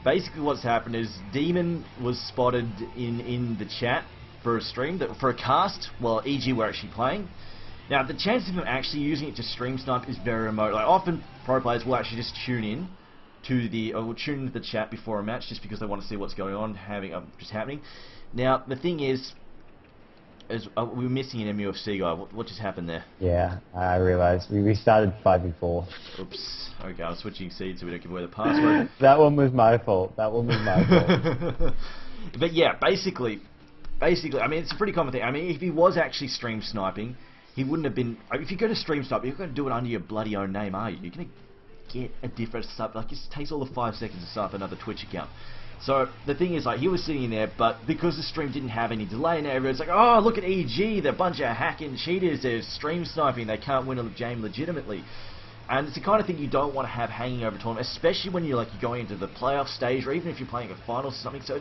basically what's happened is Demon was spotted in the chat for a stream, for a cast, while EG were actually playing. Now, the chance of him actually using it to stream snipe is very remote. Like, often pro players will actually just tune in to tune into the chat before a match just because they want to see what's going on, just happening. Now, the thing is we were missing an MUFC guy. What just happened there? Yeah, I realised. We restarted 5v4. Oops. Okay, I'm switching seeds so we don't give away the password. That one was my fault. That one was my fault. But yeah, basically, I mean, it's a pretty common thing. I mean, if he was actually stream sniping, he wouldn't have been... If you go to stream snipe, you're going to do it under your bloody own name, are you? You're going to get a different sub. Like, it just takes all the 5 seconds to start up another Twitch account. So, the thing is, like, he was sitting in there, but because the stream didn't have any delay, and everyone's like, oh, look at EG, they're a bunch of hacking cheaters, they're stream sniping, they can't win a game legitimately. And it's the kind of thing you don't want to have hanging over a tournament, especially when you're going into the playoff stage, or even if you're playing a finals or something. So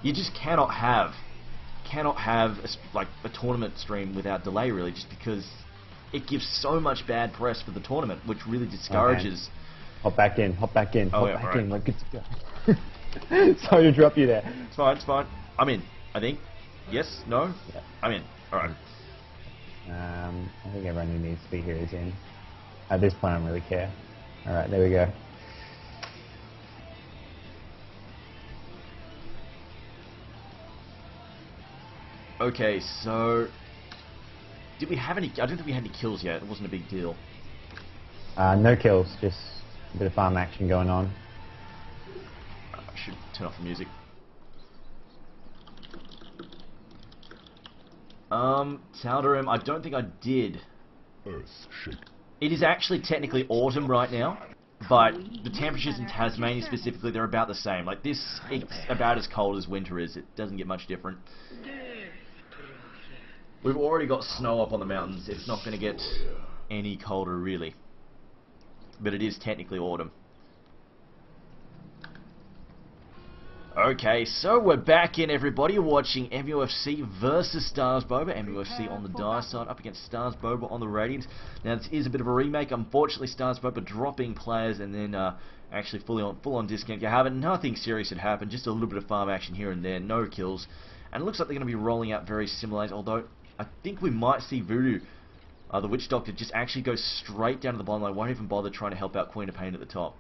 you just cannot have a tournament stream without delay, really, just because it gives so much bad press for the tournament, which really discourages. Okay. Hop back in. Oh, hop back right. in. We're good to go. Sorry to drop you there. It's fine. I'm in, I think. Yes? No? Yeah. I'm in. Alright. I think everyone who needs to be here is in. At this point, I don't really care. Alright, there we go. Okay, so... Did we have any... I don't think we had any kills yet. It wasn't a big deal. No kills, just a bit of farm action going on. I should turn off the music. Taldarim, I don't think I did. It is actually technically autumn right now, but the temperatures in Tasmania specifically, they're about the same. Like this, it's about as cold as winter is. It doesn't get much different. We've already got snow up on the mountains. It's not going to get any colder, really. But it is technically autumn. Okay, so we're back in, everybody. You're watching MUFC versus StarsBoba. MUFC on the Dire side up against StarsBoba on the Radiant. Now, this is a bit of a remake. Unfortunately, StarsBoba dropping players and then actually full on discount. You have it. Nothing serious had happened. Just a little bit of farm action here and there. No kills. And it looks like they're going to be rolling out very similar, although I think we might see Voodoo, the Witch Doctor, just actually go straight down to the bottom line. Won't even bother trying to help out Queen of Pain at the top.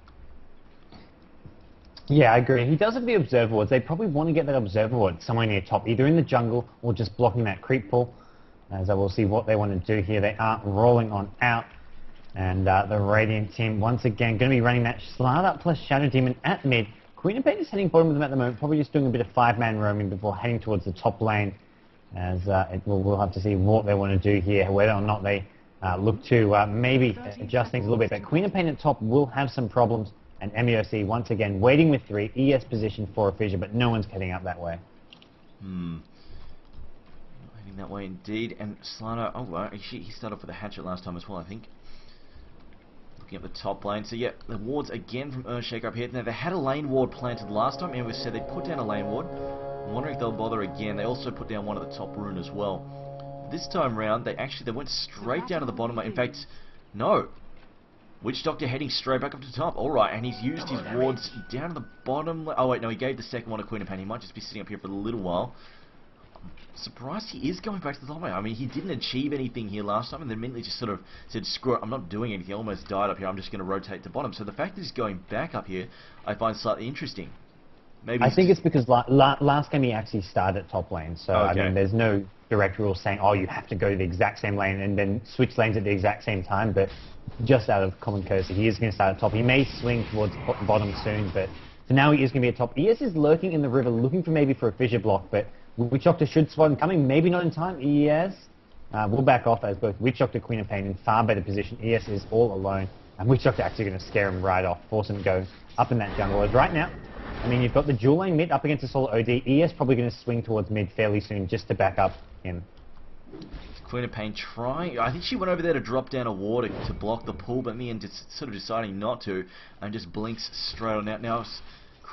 Yeah, I agree. He does have the Observer Wards. They probably want to get that Observer Ward somewhere near top, either in the jungle or just blocking that creep pull. As I will see what they want to do here. They are rolling on out. And the Radiant team, once again, going to be running that Slardar plus Shadow Demon at mid. Queen of Pain is heading bottom of them at the moment, probably just doing a bit of 5-man roaming before heading towards the top lane. As we'll have to see what they want to do here, whether or not they look to maybe adjust things a little bit. But Queen of Pain at top will have some problems. And MUFC, once again, waiting with 3. ES position for a fissure, but no one's heading up that way. Heading that way indeed. And Slardar, oh, well, he started off with a hatchet last time as well, I think. Looking at the top lane. So, yeah, the wards again from Earthshaker up here. Now, they had a lane ward planted last time, and we said they put down a lane ward. I'm wondering if they'll bother again. They also put down one of the top rune as well. This time round, they went straight down to the bottom lane. In fact, no. Witch Doctor heading straight back up to the top. Alright, and he's used his wards down to the bottom. Oh wait, no, he gave the second one to Queen of Pain. He might just be sitting up here for a little while. I'm surprised he is going back to the top lane. I mean, he didn't achieve anything here last time, and then immediately just sort of said, screw it, I'm not doing anything. I almost died up here. I'm just going to rotate to bottom. So the fact that he's going back up here, I find slightly interesting. Maybe I think it's because last game he actually started at top lane. So, okay. I mean, there's no direct rule saying, oh, you have to go to the exact same lane and then switch lanes at the exact same time. But just out of common courtesy, he is going to start at top. He may swing towards bottom soon, but for now he is going to be at top. ES is lurking in the river, looking maybe for a fissure block, but Witch Doctor should spot him coming, maybe not in time. ES will back off as both Witch Doctor, Queen of Pain in far better position. ES is all alone, and Witch Doctor actually going to scare him right off, force him to go up in that jungle. As right now, I mean, you've got the dual lane mid up against a solo OD. ES probably going to swing towards mid fairly soon just to back up him. Queen of Pain trying. I think she went over there to drop down a ward to block the pull, but in the end, just sort of deciding not to, and just blinks straight on out. Now,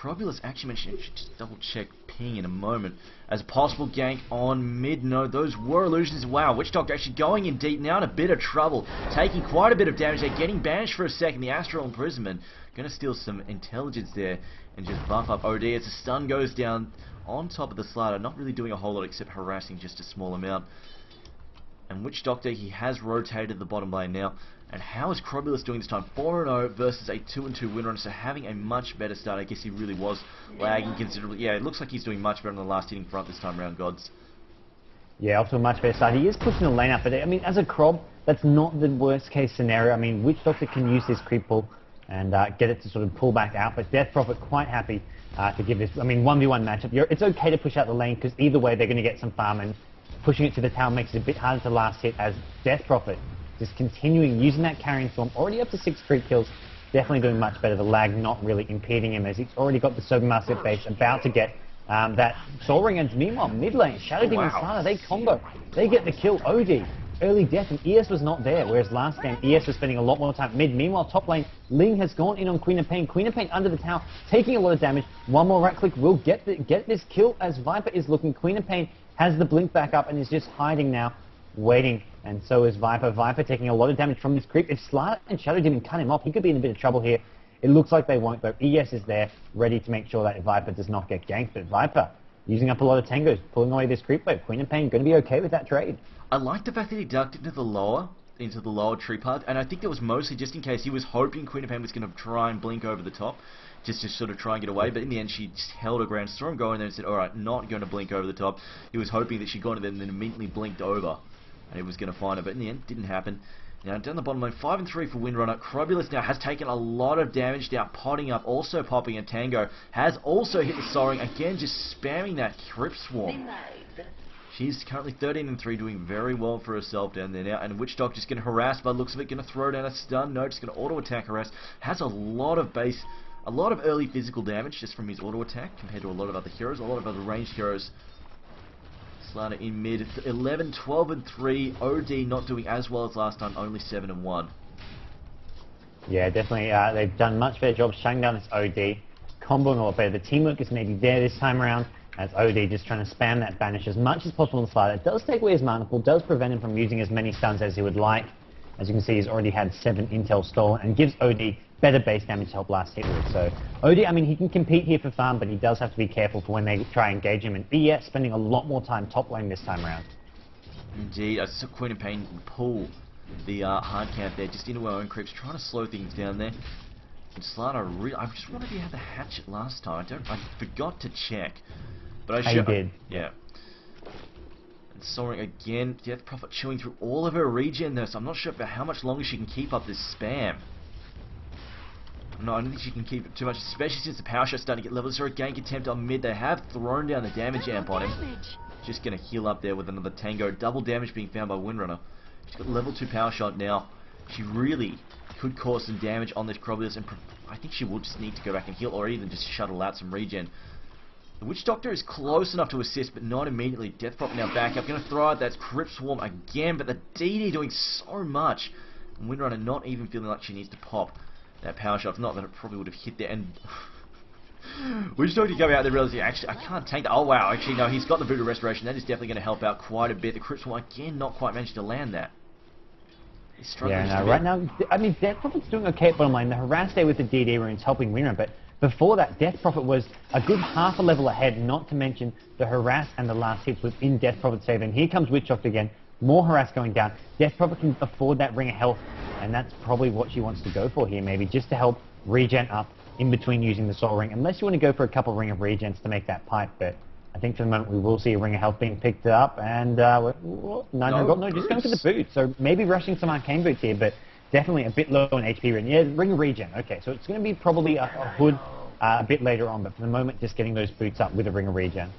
Crobulus actually mentioned, just double check ping in a moment, as a possible gank on mid. No, those were illusions. Wow, Witch Doctor actually going in deep now in a bit of trouble, taking quite a bit of damage there, getting banished for a second. The Astral Imprisonment going to steal some intelligence there and just buff up OD as the stun goes down on top of the slider, not really doing a whole lot except harassing just a small amount. And Witch Doctor, he has rotated the bottom lane now. And how is Crobulus doing this time? 4-0 versus a 2-2 win run, so having a much better start. I guess he really was lagging considerably. Yeah, it looks like he's doing much better on the last hitting front this time around, Gods. Yeah, off to a much better start. He is pushing the lane up, but I mean, as a Crob, that's not the worst case scenario. I mean, Witch Doctor can use this creep pull and get it to sort of pull back out, but Death Prophet quite happy to give this, I mean, 1v1 matchup. It's okay to push out the lane, because either way they're going to get some farm, and pushing it to the tower makes it a bit harder to last hit, as Death Prophet just continuing using that carrying storm, already up to 6 creep kills, definitely doing much better. The lag not really impeding him, as he's already got the Sobermaster base about to get that Soul Ring, and meanwhile mid lane, Shadow Demon Slider, they combo, they get the kill. OD, early death, and ES was not there, whereas last game ES was spending a lot more time mid. Meanwhile top lane, Ling has gone in on Queen of Pain. Queen of Pain under the tower, taking a lot of damage. One more right click will get this kill, as Viper is looking. Queen of Pain has the blink back up and is just hiding now, waiting, and so is Viper. Viper taking a lot of damage from this creep. If Slider and Shadow Demon cut him off, he could be in a bit of trouble here. It looks like they won't, though. ES is there, ready to make sure that Viper does not get ganked, but Viper using up a lot of tangos, pulling away this creep wave. Queen of Pain going to be okay with that trade. I like the fact that he ducked into the lower tree part, and I think that was mostly just in case he was hoping Queen of Pain was going to try and blink over the top, just to sort of try and get away, but in the end she just held her ground, saw him go in there and said, alright, not going to blink over the top. He was hoping that she'd gone to them and then immediately blinked over, and he was going to find her, but in the end, didn't happen. Now, down the bottom lane, 5-3 for Windrunner. Crobulus now has taken a lot of damage now, potting up, also popping, and Tango has also hit the Soul Ring, again just spamming that Crypt Swarm. She's currently 13-3, doing very well for herself down there now, and Witch Doctor just getting harassed by the looks of it, going to throw down a stun, no, just going to auto-attack harass, has a lot of base, a lot of early physical damage just from his auto-attack, compared to a lot of other heroes, a lot of other ranged heroes. Slider in mid, 11, 12-3, OD not doing as well as last time, only 7-1. Yeah, definitely, they've done much better job shutting down this OD, comboing a lot better. The teamwork is maybe there this time around, as OD just trying to spam that banish as much as possible on the Slider. It does take away his mana pool, does prevent him from using as many stuns as he would like. As you can see, he's already had 7 intel stolen, and gives OD better base damage to help last hit with. So OD, I mean, he can compete here for farm, but he does have to be careful for when they try and engage him. And ES spending a lot more time top lane this time around. Indeed, I saw Queen of Pain pull the hard camp there, just into our own creeps, trying to slow things down there. And Slider, I just wondered if he had the hatchet last time. I forgot to check, but I should. Did. Yeah. And Soul Ring again, Death Prophet chewing through all of her regen there, so I'm not sure for how much longer she can keep up this spam. No, I don't think she can keep it too much, especially since the power shot's starting to get levels. Is there a gank attempt on mid? They have thrown down the damage amp on him. Just going to heal up there with another Tango. Double damage being found by Windrunner. She's got level 2 power shot now. She really could cause some damage on this Crobulus, and I think she will just need to go back and heal, or even just shuttle out some regen. The Witch Doctor is close enough to assist, but not immediately. Death Prophet now back up. Going to throw out that Crypt Swarm again, but the DD doing so much. And Windrunner not even feeling like she needs to pop that power shot. If not, then it probably would have hit there. And Witch Doctor come out there realizing, actually, I can't tank that. Oh wow, actually no, he's got the Voodoo Restoration. That is definitely going to help out quite a bit. The Crypt Swarm again not quite managed to land that. He's struggling. Yeah, no, right now, I mean, Death Prophet's doing okay at bottom lane. The harass there with the DD runes helping Windrunner, but before that, Death Prophet was a good half a level ahead, not to mention the harass and the last hits was in Death Prophet's favor. And here comes Witch Doctor again. More harass going down. Death Prophet can afford that ring of health, and that's probably what she wants to go for here, maybe, just to help regen up in between using the Soul Ring, unless you want to go for a couple ring of regens to make that pipe. But I think for the moment we will see a ring of health being picked up, and no, just going for the boots. So maybe rushing some arcane boots here, but definitely a bit low on HP. Yeah, ring of regen. Okay, so it's going to be probably a hood a bit later on, but for the moment, just getting those boots up with a ring of regen.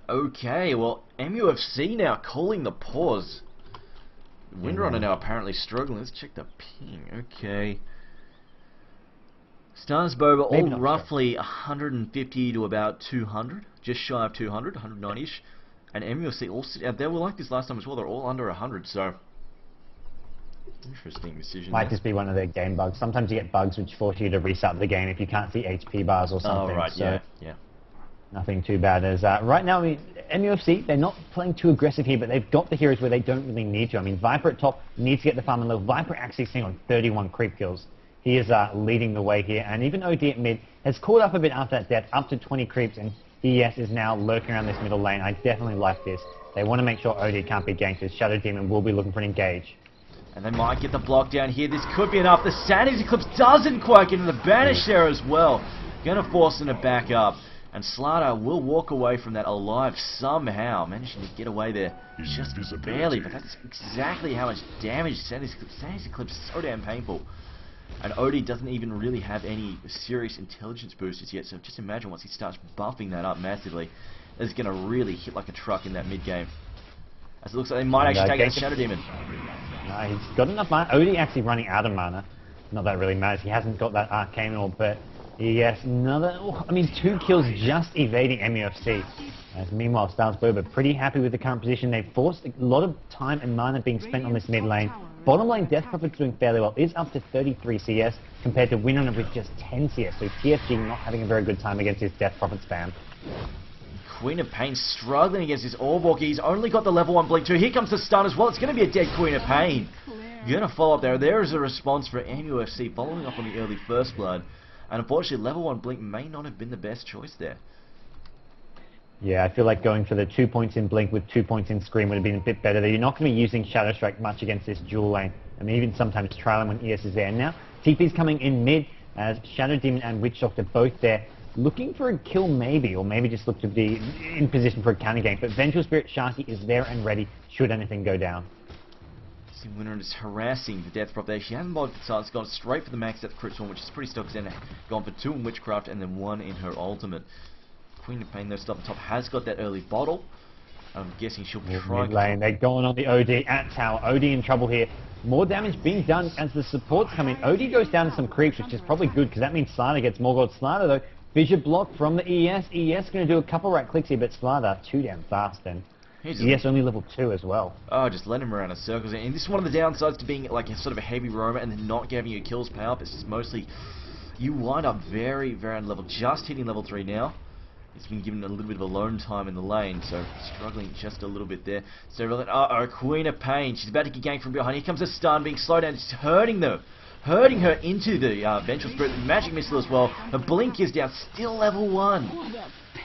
Okay, well, MUFC now calling the pause. Windrunner now apparently struggling. Let's check the ping. Okay. StarsBoba all roughly 150 to about 200. Just shy of 200, 190-ish. And MUFC all sit out. They were like this last time as well. They're all under 100, so Interesting decision. Might there. just be one of their game bugs. Sometimes you get bugs which force you to restart the game if you can't see HP bars or something. Oh, right, so yeah. nothing too bad as right now. I mean, MUFC, they're not playing too aggressive here, but they've got the heroes where they don't really need to. I mean, Viper at top needs to get the farm and level. Viper actually sitting on 31 creep kills. He is leading the way here, and even OD at mid has caught up a bit after that death, up to 20 creeps, and ES is now lurking around this middle lane. I definitely like this. They want to make sure OD can't be ganked, as Shadow Demon will be looking for an engage. And they might get the block down here. This could be enough. The Sandy's Eclipse doesn't quite get in the banish there as well. Gonna force them to back up. And Slaughter will walk away from that alive somehow. Managing to get away there just barely. But that's exactly how much damage Sandy's Eclipse is so damn painful. And OD doesn't even really have any serious intelligence boosters yet. So just imagine once he starts buffing that up massively, it's gonna really hit like a truck in that mid game. As it looks like they might actually take out Shadow Demon. No, he's got enough mana. OD actually running out of mana. Not that really matters. He hasn't got that arcane orb, but yes, another. Oh, I mean, 2 kills just evading MUFC. As meanwhile, StarsBoba pretty happy with the current position. They've forced a lot of time and mana being spent on this mid lane. Bottom lane, Death Prophet's doing fairly well. Is up to 33 CS compared to Winrunner with just 10 CS. So TFG not having a very good time against his Death Prophet spam. Queen of Pain struggling against his Orbwalker. He's only got the level 1 blink too. Here comes the stun as well. It's going to be a dead Queen of Pain. Gonna follow up there. There is a response for MUFC following up on the early First Blood. And unfortunately, level 1 blink may not have been the best choice there. Yeah, I feel like going for the 2 points in Blink with 2 points in Scream would have been a bit better. You're not going to be using Shadow Strike much against this dual lane. I mean, even sometimes trailing when ES is there. Now, TP's coming in mid as Shadow Demon and Witch Doctor both there. Looking for a kill maybe, or maybe just look to be in position for a counter game. But Vengeful Spirit Sharky is there and ready should anything go down. See, Winner is harassing the Death Prop there. She hasn't bothered for silence, gone straight for the max depth crit one, which is pretty stock. Then gone for 2 in Witchcraft and then 1 in her ultimate. Queen of Pain, though, still up the top, has got that early bottle. I'm guessing she'll try. Mid lane, they're going on the OD at tower. OD in trouble here. More damage being done as the supports come in. OD goes down to some creeps, which is probably good because that means Slaughter gets more gold. Slaughter, though, Fissure block from the ES. ES going to do a couple right clicks here, but Slaughter too damn fast then. ES only level 2 as well. Oh, just let him around in circles. And this is one of the downsides to being like a sort of a heavy roamer and then not giving you kills pay up. It's just mostly you wind up very, very on level. Just hitting level 3 now. It's been given a little bit of alone time in the lane, so struggling just a little bit there. So, uh-oh, Queen of Pain. She's about to get ganked from behind. Here comes a stun, being slowed down, just hurting her into the Vengeful Spirit. Magic Missile as well. Her blink is down, still level 1.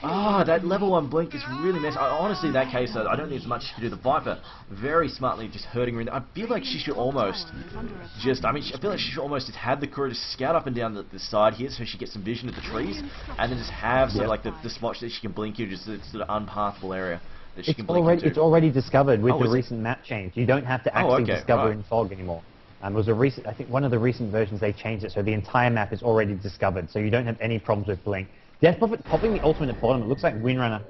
Ah, that level 1 blink is really messy. Honestly, in that case, I don't think there's much to do. The Viper very smartly just hurting her in. I feel like she should almost I feel like she should almost just have the crew to scout up and down the side here so she gets some vision of the trees, and then just have sort of like the spots that she can blink you, just sort of unpathable area that she can blink into. It's already discovered with the recent map change. You don't have to actually discover in fog anymore. It was a recent, I think one of the recent versions they changed it so the entire map is already discovered, so you don't have any problems with blink. Death Prophet popping the ultimate at bottom. It looks like Windrunner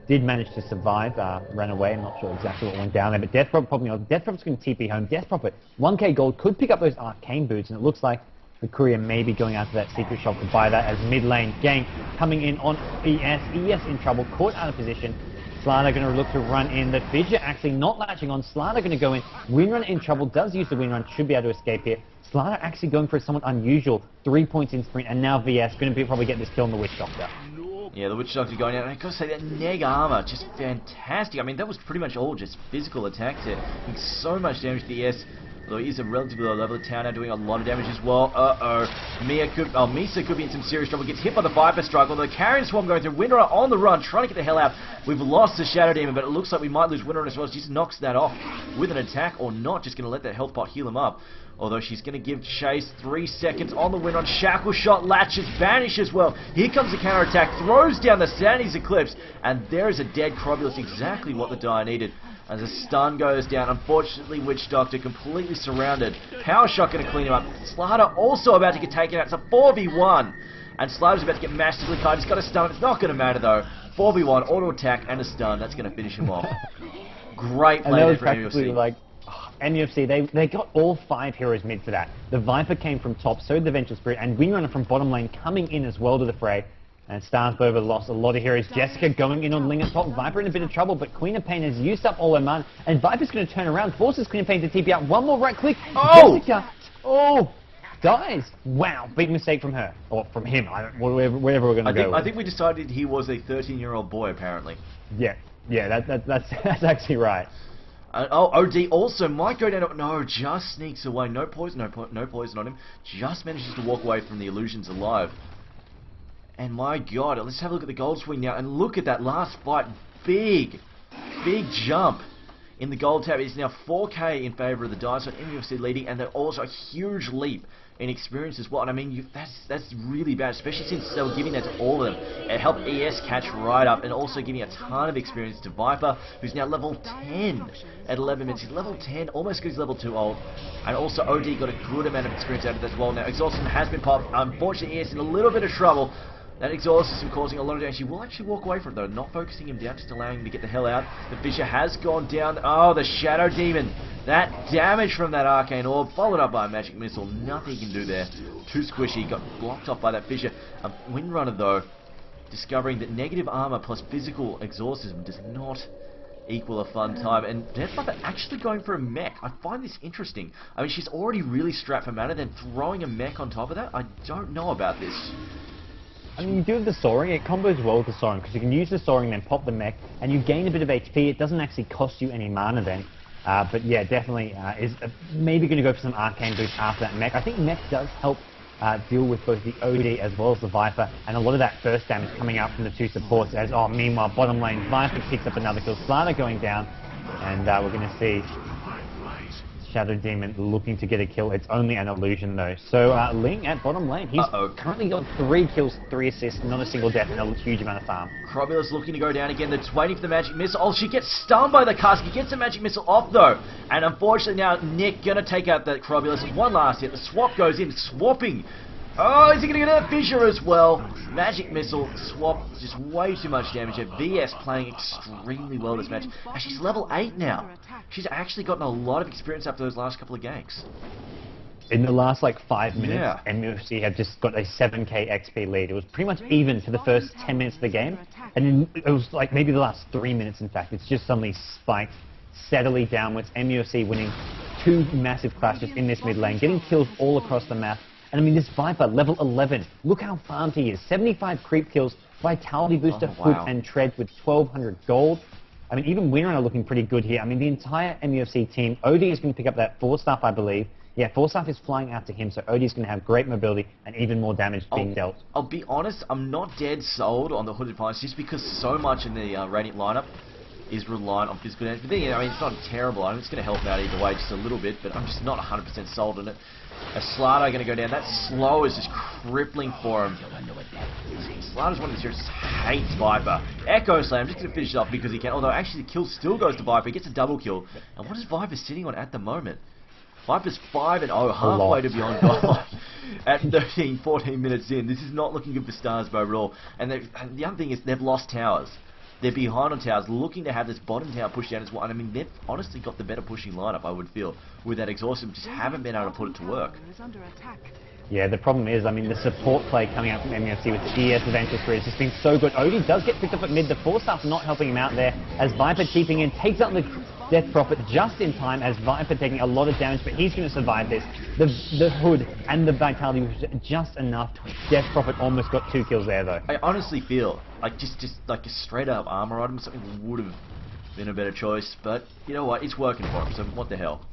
did manage to survive, ran away. I'm not sure exactly what went down there, but Death Prophet popping out. Death Prophet's going to TP home. Death Prophet, 1k gold, could pick up those arcane boots, and it looks like the courier may be going out to that secret shop to buy that as mid lane gank coming in on ES. ES in trouble, caught out of position. Slaughter going to look to run in. The Fissure actually not latching on. Slaughter going to go in. Windrunner in trouble, does use the Windrun, should be able to escape here. Slaughter actually going for a somewhat unusual 3 points in sprint, and now VS going to probably get this kill on the Witch Doctor. Yeah, the Witch Doctor going out, and I gotta say that neg armor, just fantastic. I mean, that was pretty much all just physical attacks there. Doing so much damage to the ES, although he is a relatively low level of town now, doing a lot of damage as well. Misa could be in some serious trouble, gets hit by the Viper Strike, although the Carrion Swarm going through. Windrunner on the run, trying to get the hell out. We've lost the Shadow Demon, but it looks like we might lose Windrunner as well. She just knocks that off with an attack, or not, just gonna let that health pot heal him up. Although she's going to give chase, 3 seconds on the win on Shackle Shot, latches, vanish as well. Here comes the counter attack, throws down the Sandy's Eclipse, and there is a dead Crobulus, exactly what the Dire needed. As a stun goes down, unfortunately Witch Doctor completely surrounded. Power Shot going to clean him up. Slaughter also about to get taken out. It's a 4v1, and Slaughter's about to get massively cut. He's got a stun. It's not going to matter though. 4v1, auto attack and a stun. That's going to finish him off. Great play there for MUFC. MUFC, they got all 5 heroes mid for that. The Viper came from top, so did the Vengeful Spirit, and Windrunner from bottom lane coming in as well to the fray. And StarsBoba lost a lot of heroes. Jessica going in on Ling at top. Viper in a bit of trouble, but Queen of Pain has used up all her mana. And Viper's going to turn around, forces Queen of Pain to TP out. One more right click. Oh! Jessica, dies. Wow, big mistake from her. Or from him, wherever we're going to go. I think we decided he was a 13-year-old boy, apparently. Yeah, that's actually right. OD also might go down. No, just sneaks away. No poison, no poison on him. Just manages to walk away from the illusions alive. And my God, let's have a look at the gold swing now. And look at that last fight. Big jump in the gold tab. It's now 4K in favour of the Dinosaur. MUFC leading, and they're also a huge leap in experience as well. And I mean, that's really bad, especially since they were giving that to all of them. It helped ES catch right up, and also giving a ton of experience to Viper, who's now level 10 at 11 minutes. He's level 10, almost because he's level 2 old. And also OD got a good amount of experience out of that as well. Now, Exhaustion has been popped. Unfortunately, ES in a little bit of trouble. That exhaust system causing a lot of damage. He will actually walk away from it though, not focusing him down, just allowing him to get the hell out. The Fissure has gone down. Oh, the Shadow Demon. That damage from that Arcane Orb, followed up by a Magic Missile. Nothing he can do there. Too squishy. Got blocked off by that Fissure. Windrunner though, discovering that negative armor plus physical exorcism does not equal a fun time. And Viper actually going for a mech. I find this interesting. I mean, she's already really strapped for mana, then throwing a mech on top of that? I don't know about this. I mean, you do have the soaring, it combos well with the soaring, because you can use the soaring and then pop the mech, and you gain a bit of HP. It doesn't actually cost you any mana then. But yeah, definitely is maybe going to go for some arcane boost after that mech. I think mech does help deal with both the OD as well as the Viper, and a lot of that first damage coming out from the two supports. As meanwhile, bottom lane, Viper picks up another kill, Slaughter going down, and we're going to see Shadow Demon looking to get a kill. It's only an illusion though. So Ling at bottom lane, he's currently got 3 kills, 3 assists, not a single death, and a huge amount of farm. Crobulus looking to go down again. They're waiting for the Magic Missile. Oh, she gets stunned by the cask. He gets the Magic Missile off though. And unfortunately now Nick gonna take out that Crobulus. One last hit. The swap goes in, swapping. Oh, is he going to get a Fissure as well? Magic Missile, swap, just way too much damage there. VS playing extremely well this match. And she's level 8 now. She's actually gotten a lot of experience after those last couple of ganks. In the last like 5 minutes, MUFC had just got a 7k XP lead. It was pretty much even for the first 10 minutes of the game. And then it was like maybe the last 3 minutes in fact. It's just suddenly spiked steadily downwards. MUFC winning 2 massive clashes in this mid lane, getting kills all across the map. And I mean, this Viper, level 11, look how farmed he is. 75 creep kills, Vitality Booster, Hook and Tread with 1200 gold. I mean, even Winner are looking pretty good here. I mean, the entire MUFC team, OD is going to pick up that 4-staff, I believe. Yeah, 4-staff is flying out to him, so OD is going to have great mobility and even more damage being dealt. I'll be honest, I'm not dead sold on the Hooded Pirates just because so much in the Radiant lineup is reliant on physical damage. But then, I mean, it's not a terrible item. It's going to help out either way just a little bit, but I'm just not 100% sold on it. A Slaughter going to go down. That slow is just crippling for him. Slaughter's one of the heroes just hates Viper. Echo Slam, just going to finish it off because he can. Although actually the kill still goes to Viper. He gets a double kill. And what is Viper sitting on at the moment? Viper's 5-0, halfway to beyond God. At 13, 14 minutes in. This is not looking good for StarsBoba at all. And the other thing is they've lost towers. They're behind on towers, looking to have this bottom tower pushed down as well. And I mean, they've honestly got the better pushing lineup, I would feel, with that exhaustion. Just haven't been able to put it to work. Yeah, the problem is, I mean, the support play coming out from MUFC with the ES Adventure 3 has just been so good. Odie does get picked up at mid. The 4-staff not helping him out there as Viper keeping in, takes out the Death Prophet just in time as Viper taking a lot of damage, but he's going to survive this. The Hood and the Vitality was just enough. Death Prophet almost got 2 kills there, though. I honestly feel like just like a straight up armor item, something would have been a better choice, but you know what, it's working for him, so what the hell.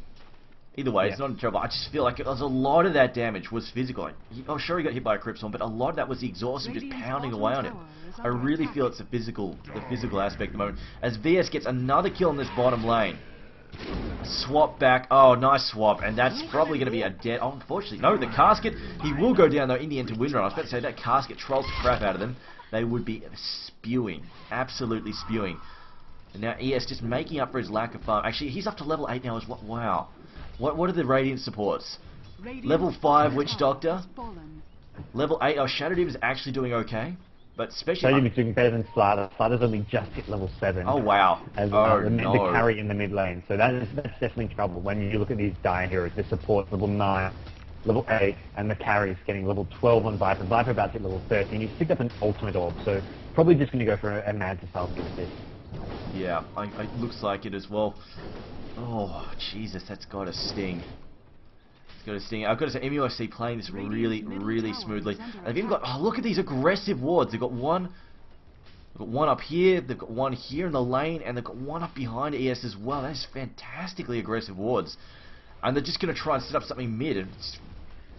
Either way, it's not terrible. I just feel like a lot of that damage was physical. I'm sure he got hit by a Cryptstorm, but a lot of that was the exhaustion just pounding away on him. I really feel it's the physical aspect at the moment. As VS gets another kill in this bottom lane. Swap back. Oh, nice swap. And that's probably going to be a dead... Oh, unfortunately. No, the casket. He will go down, though, in the end to Windrunner. I was about to say, that casket trolls the crap out of them. They would be spewing. Absolutely spewing. And now ES just making up for his lack of farm. Actually, he's up to level 8 now as well. Wow. What are the Radiant supports? Level 5 Witch Doctor. Level 8. Oh, Shadow Demon is actually doing okay. But especially... Shadow Demon is doing better than Slaughter. Slaughter's only just hit level 7. Oh, wow. As the carry in the mid lane. So that's definitely trouble when you look at these dire heroes. The support level 9. level 8, and the carry's getting level 12 on Viper. Viper about to hit level 13. He's picked up an ultimate orb, so probably just going to go for a Manta style this. Yeah, it looks like it as well. Oh, Jesus, that's got to sting. It's got to sting. I've got to say, MUFC playing this really, really smoothly. And they've even got, oh, look at these aggressive wards. They've got one up here, they've got one here in the lane, and they've got one up behind ES as well. That is fantastically aggressive wards. And they're just going to try and set up something mid. And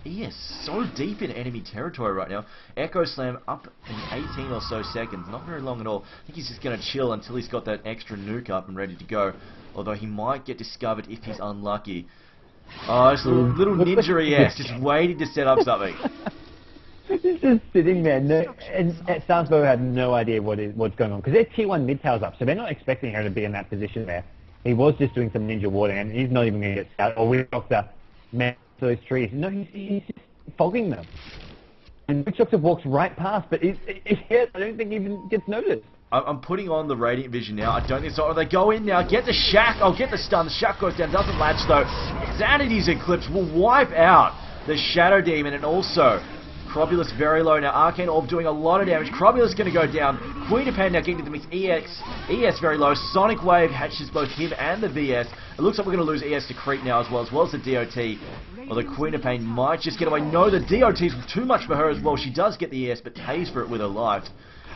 ES so deep in enemy territory right now. Echo Slam up in 18 or so seconds. Not very long at all. I think he's just going to chill until he's got that extra nuke up and ready to go. Although he might get discovered if he's unlucky. Oh, it's a little ninja ES just waiting to set up something. He's just sitting there, and StarsBoba had no idea what's going on, because their tier 1 mid tower's up, so they're not expecting her to be in that position there. He was just doing some ninja warding, and he's not even going to get out, or we knocked the man to those trees. No, he's just fogging them. And Mith.trust walks right past, but I don't think he even gets noticed. I'm putting on the Radiant Vision now. I don't think so. Oh, they go in now. Get the Shack. Oh, get the stun. The Shack goes down. Doesn't latch, though. Sanity's Eclipse will wipe out the Shadow Demon, and also Crobulus very low now. Arcane Orb doing a lot of damage. Crobulus going to go down. Queen of Pain now getting to the mix. ES very low. Sonic Wave hatches both him and the VS. It looks like we're going to lose ES to Creep now as well as the DOT. Well, the Queen of Pain might just get away. No, the DOT's too much for her as well. She does get the ES, but pays for it with her life.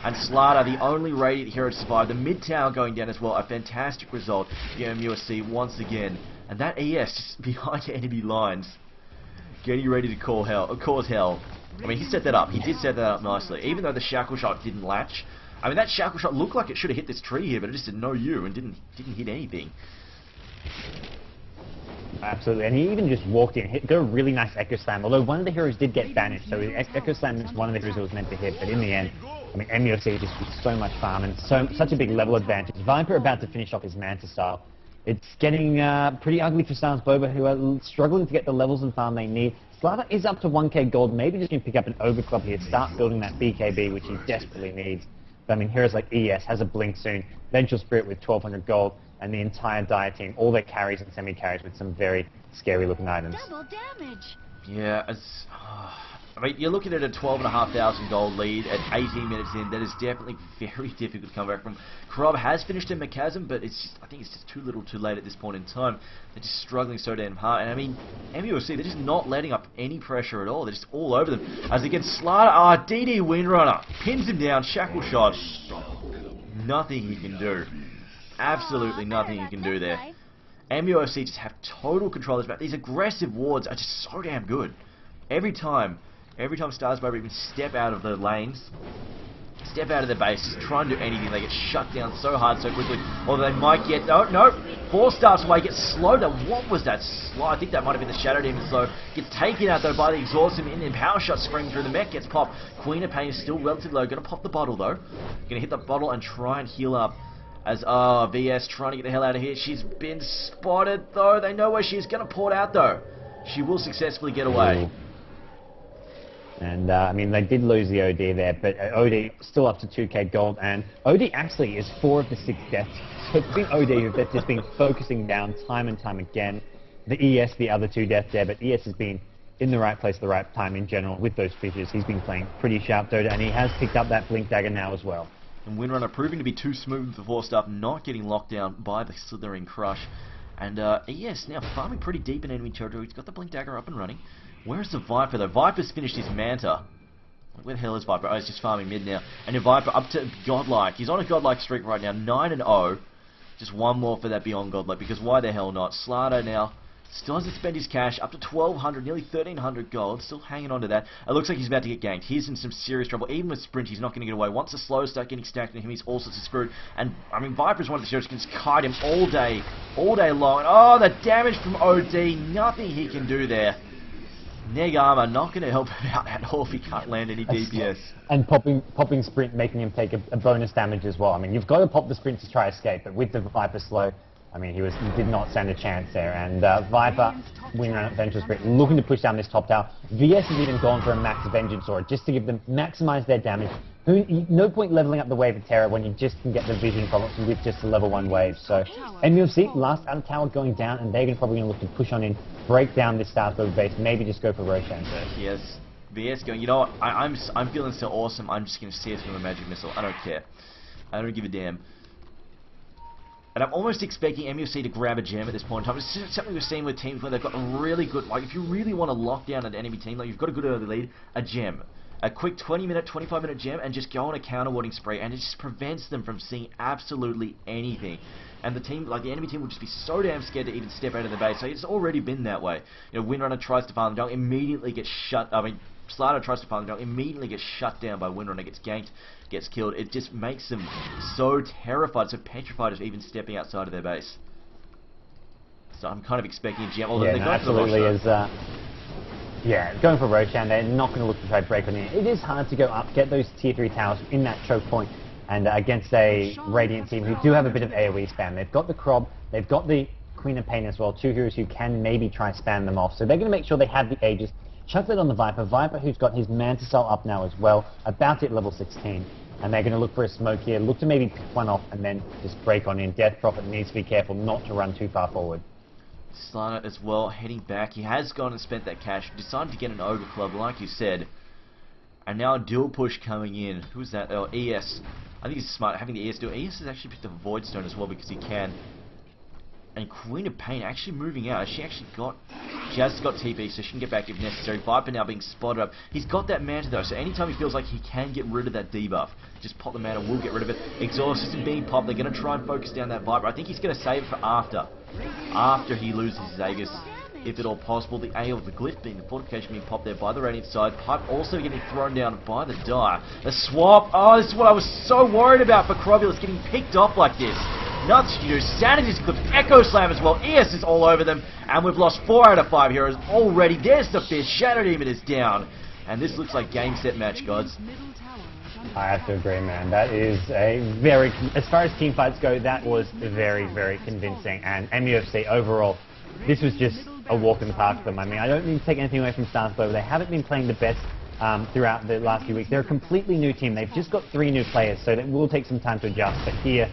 And Slada, the only Radiant hero to survive. The mid tower going down as well. A fantastic result. MUFC once again. And that ES just behind enemy lines. Getting ready to cause hell. I mean, he set that up. He did set that up nicely. Even though the Shackle Shot didn't latch. I mean, that Shackle Shot looked like it should have hit this tree here, but it just didn't know you and didn't hit anything. Absolutely, and he even just walked in, got a really nice Echo Slam, although one of the heroes did get banished, so Echo Slam is one of the heroes that was meant to hit, but in the end, I mean, MUFC just with so much farm and such a big level advantage. Viper about to finish off his Manta style. It's getting pretty ugly for StarsBoba, who are struggling to get the levels and farm they need. Slava is up to 1k gold, maybe just going to pick up an Ogre Club here, start building that BKB, which he desperately needs. But I mean, heroes like ES has a blink soon, Vengeful Spirit with 1200 gold, and the entire Dire team, all their carries and semi-carries with some very scary-looking items. Double damage. Yeah, I mean, you're looking at a 12,500 gold lead at 18 minutes in. That is definitely very difficult to come back from. Krob has finished in Macasm, but I think it's just too little too late at this point in time. They're just struggling so damn hard. And I mean, MUFC, they're just not letting up any pressure at all. They're just all over them. As they get Slaughter, DD Windrunner pins him down, Shackle Shot. Nothing he can do. Absolutely nothing he can do there. MUFC just have total control of this map. These aggressive wards are just so damn good. Every time StarsBoba even step out of the lanes, step out of their base, just try and do anything, they get shut down so hard, so quickly. Or they might get, no, 4 stars away, get slowed down. What was that slow? I think that might have been the Shadow Demon slow. Gets taken out though by the Exhaust and then Power Shot screaming through. The mech gets popped. Queen of Pain is still relatively low. Gonna pop the bottle though. Gonna hit the bottle and try and heal up. As, VS trying to get the hell out of here. She's been spotted though. They know where she is. Gonna port out though. She will successfully get away. Ooh. And, I mean, they did lose the OD there, but OD still up to 2k gold, and OD actually is 4 of the 6 deaths. So it's been OD that's just been focusing down time and time again. The ES, the other 2 deaths there, but ES has been in the right place at the right time in general with those fissures. He's been playing pretty sharp, Dota, and he has picked up that Blink Dagger now as well. And Windrunner proving to be too smooth for 4 stuff, not getting locked down by the Slithering Crush. And ES now farming pretty deep in enemy territory. He's got the Blink Dagger up and running. Where's the Viper though? Viper's finished his Manta. Where the hell is Viper? Oh, he's just farming mid now. And your Viper up to Godlike. He's on a Godlike streak right now, 9-0. Just one more for that Beyond Godlike, because why the hell not? Slado now still hasn't spent his cash, up to 1,200, nearly 1,300 gold, still hanging on to that. It looks like he's about to get ganked. He's in some serious trouble. Even with Sprint, he's not going to get away. Once the slows start getting stacked on him, he's all sorts of screwed. And, I mean, Viper's one of the heroes who can just kite him all day long. And, oh, the damage from OD, nothing he can do there. Neg armor not going to help him out at all if he can't land any DPS. And popping Sprint, making him take a bonus damage as well. I mean, you've got to pop the Sprint to try escape, but with the Viper slow, I mean, he did not stand a chance there. And Viper, win run at Venture Spirit, looking to push down this top tower. VS has even gone for a max Vengeance Aura just to give them maximize their damage. No point leveling up the Wave of Terror when you just can get the vision from it with just a level 1 wave. So MUFC, last out of tower going down, and they're probably going to look to push on in, break down this StarsBoba base, maybe just go for Roshan first. Yes, VS going, you know what, I'm feeling so awesome, I'm just going to see us with a magic missile. I don't care. I don't give a damn. And I'm almost expecting MUFC to grab a gem at this point in time. It's something we've seen with teams where they've got a really good, like if you really want to lock down an enemy team, like you've got a good early lead, a gem. A quick 20-minute, 25-minute gem and just go on a counter-warding spree, and it just prevents them from seeing absolutely anything. And the team, like the enemy team, will just be so damn scared to even step out of the base. So it's already been that way. You know, Windrunner tries to farm them down, immediately gets shut. I mean, Slider tries to farm them down, immediately gets shut down by Windrunner, gets ganked, gets killed. It just makes them so terrified, so petrified of even stepping outside of their base. So I'm kind of expecting a gem. Yeah, no, absolutely is. Yeah, going for Roshan, they're not going to look to try to break on in. It is hard to go up, get those tier 3 towers in that choke point, and against a Radiant team who do have a bit of AoE spam. They've got the Krob, they've got the Queen of Pain as well, 2 heroes who can maybe try and spam them off. So they're going to make sure they have the Aegis. Chuck that on the Viper. Viper who's got his Mantis Soul up now as well, about at level 16. And they're going to look for a smoke here, look to maybe pick one off and then just break on in. Death Prophet needs to be careful not to run too far forward. Slana as well, heading back. He has gone and spent that cash, decided to get an Ogre Club, like you said. And now a dual push coming in. Who's that? Oh, ES. I think it's smart having the ES do it. ES has actually picked up a Void Stone as well because he can. And Queen of Pain actually moving out. She actually got... She has got TP, so she can get back if necessary. Viper now being spotted up. He's got that Manta though, so anytime he feels like he can get rid of that debuff, just pop the Manta, will get rid of it. Exhaust isn't being popped. They're going to try and focus down that Viper. I think he's going to save it for after he loses his Aegis, if at all possible. The A of the Glyph being, the fortification being popped there by the Radiant side. Pipe also getting thrown down by the Dire. The swap, oh, this is what I was so worried about for Crobulus getting picked off like this. Nothing to do. Sanity's clipped. Echo Slam as well. ES is all over them. And we've lost 4 out of 5 heroes already. There's the fist. Shadow Demon is down. And this looks like game, set, match, gods. I have to agree, man. That is a very... As far as team fights go, that was very, very convincing. And MUFC, overall, this was just a walk in the park for them. I mean, I don't mean to take anything away from StarsBoba. They haven't been playing the best throughout the last few weeks. They're a completely new team. They've just got 3 new players, so it will take some time to adjust. But here...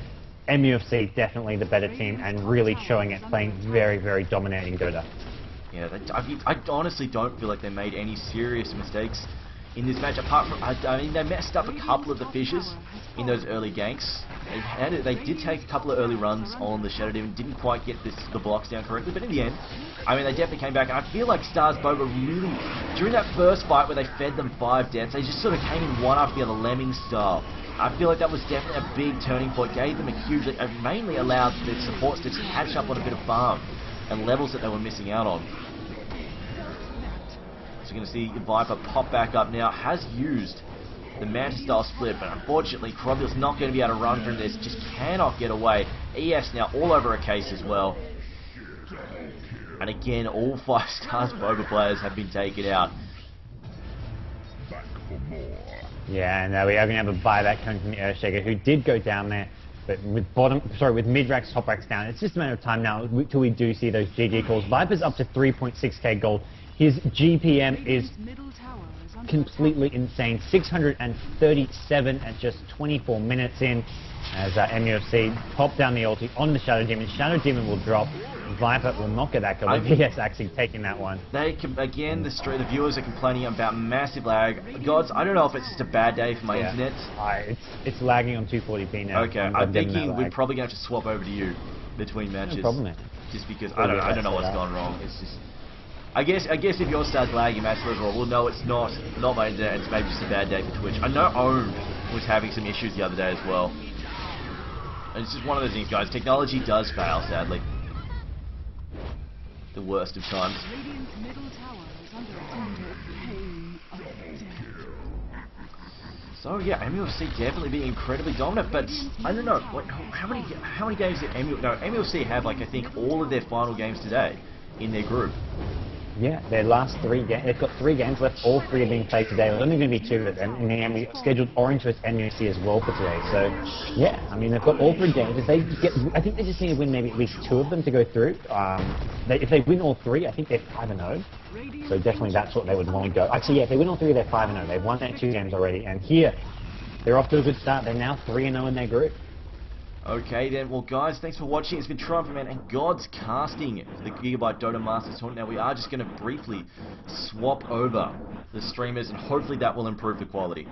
MUFC definitely the better team and really showing it, playing very, very dominating Dota. Yeah, I honestly don't feel like they made any serious mistakes in this match, apart from, I mean, they messed up a couple of the fishes in those early ganks. They did take a couple of early runs on the Shadow Demon, didn't quite get the blocks down correctly, but in the end, I mean, they definitely came back, and I feel like StarsBoba really, during that first fight where they fed them 5 deaths, they just sort of came in one after the other, lemming style. I feel like that was definitely a big turning point, gave them a huge, mainly allowed their supports to catch up on a bit of farm and levels that they were missing out on. So you're going to see Viper pop back up now, has used the Manta style split, but unfortunately Crobul's not going to be able to run from this, just cannot get away. ES now all over a case as well. And again, all 5 StarsBoba players have been taken out. Yeah, and we are going to have a buyback coming from the Earthshaker, who did go down there, but with mid-racks, top racks down. It's just a matter of time now till we do see those GG calls. Viper's up to 3.6k gold. His GPM is completely insane. 637 at just 24 minutes in, as MUFC pop down the ulti on the Shadow Demon. Shadow Demon will drop. Viper will not get that goal. VS actually taking that one. Again, the viewers are complaining about massive lag. Gods, I don't know if it's just a bad day for my internet. It's lagging on 240p now. Okay, I'm thinking we're probably going to have to swap over to you between matches. No problem, man. Just because I don't know what's gone wrong. It's just... I guess if yours starts lagging match overall, we'll know it's not my internet, it's maybe just a bad day for Twitch. I know Own was having some issues the other day as well. And it's just one of those things, guys. Technology does fail, sadly. The worst of times. So yeah, MUFC definitely being incredibly dominant, but I don't know, how many games did MUFC have, like I think all of their final games today in their group. Yeah, their last 3 games, they've got 3 games left, all 3 are being played today. There's only going to be 2 of them, and then we scheduled Orange vs MUFC as well for today. So, yeah, I mean, they've got all 3 games. If they get, I think they just need to win maybe at least 2 of them to go through. If they win all 3, I think they're 5-0. So definitely that's what they would want to go. Actually, yeah, if they win all 3, they're 5-0. They've won their 2 games already, and here, they're off to a good start. They're now 3-0 in their group. Okay then, well guys, thanks for watching. It's been Triumph and God's casting for the Gigabyte Dota Masters tournament. Now we are just going to briefly swap over the streamers, and hopefully that will improve the quality.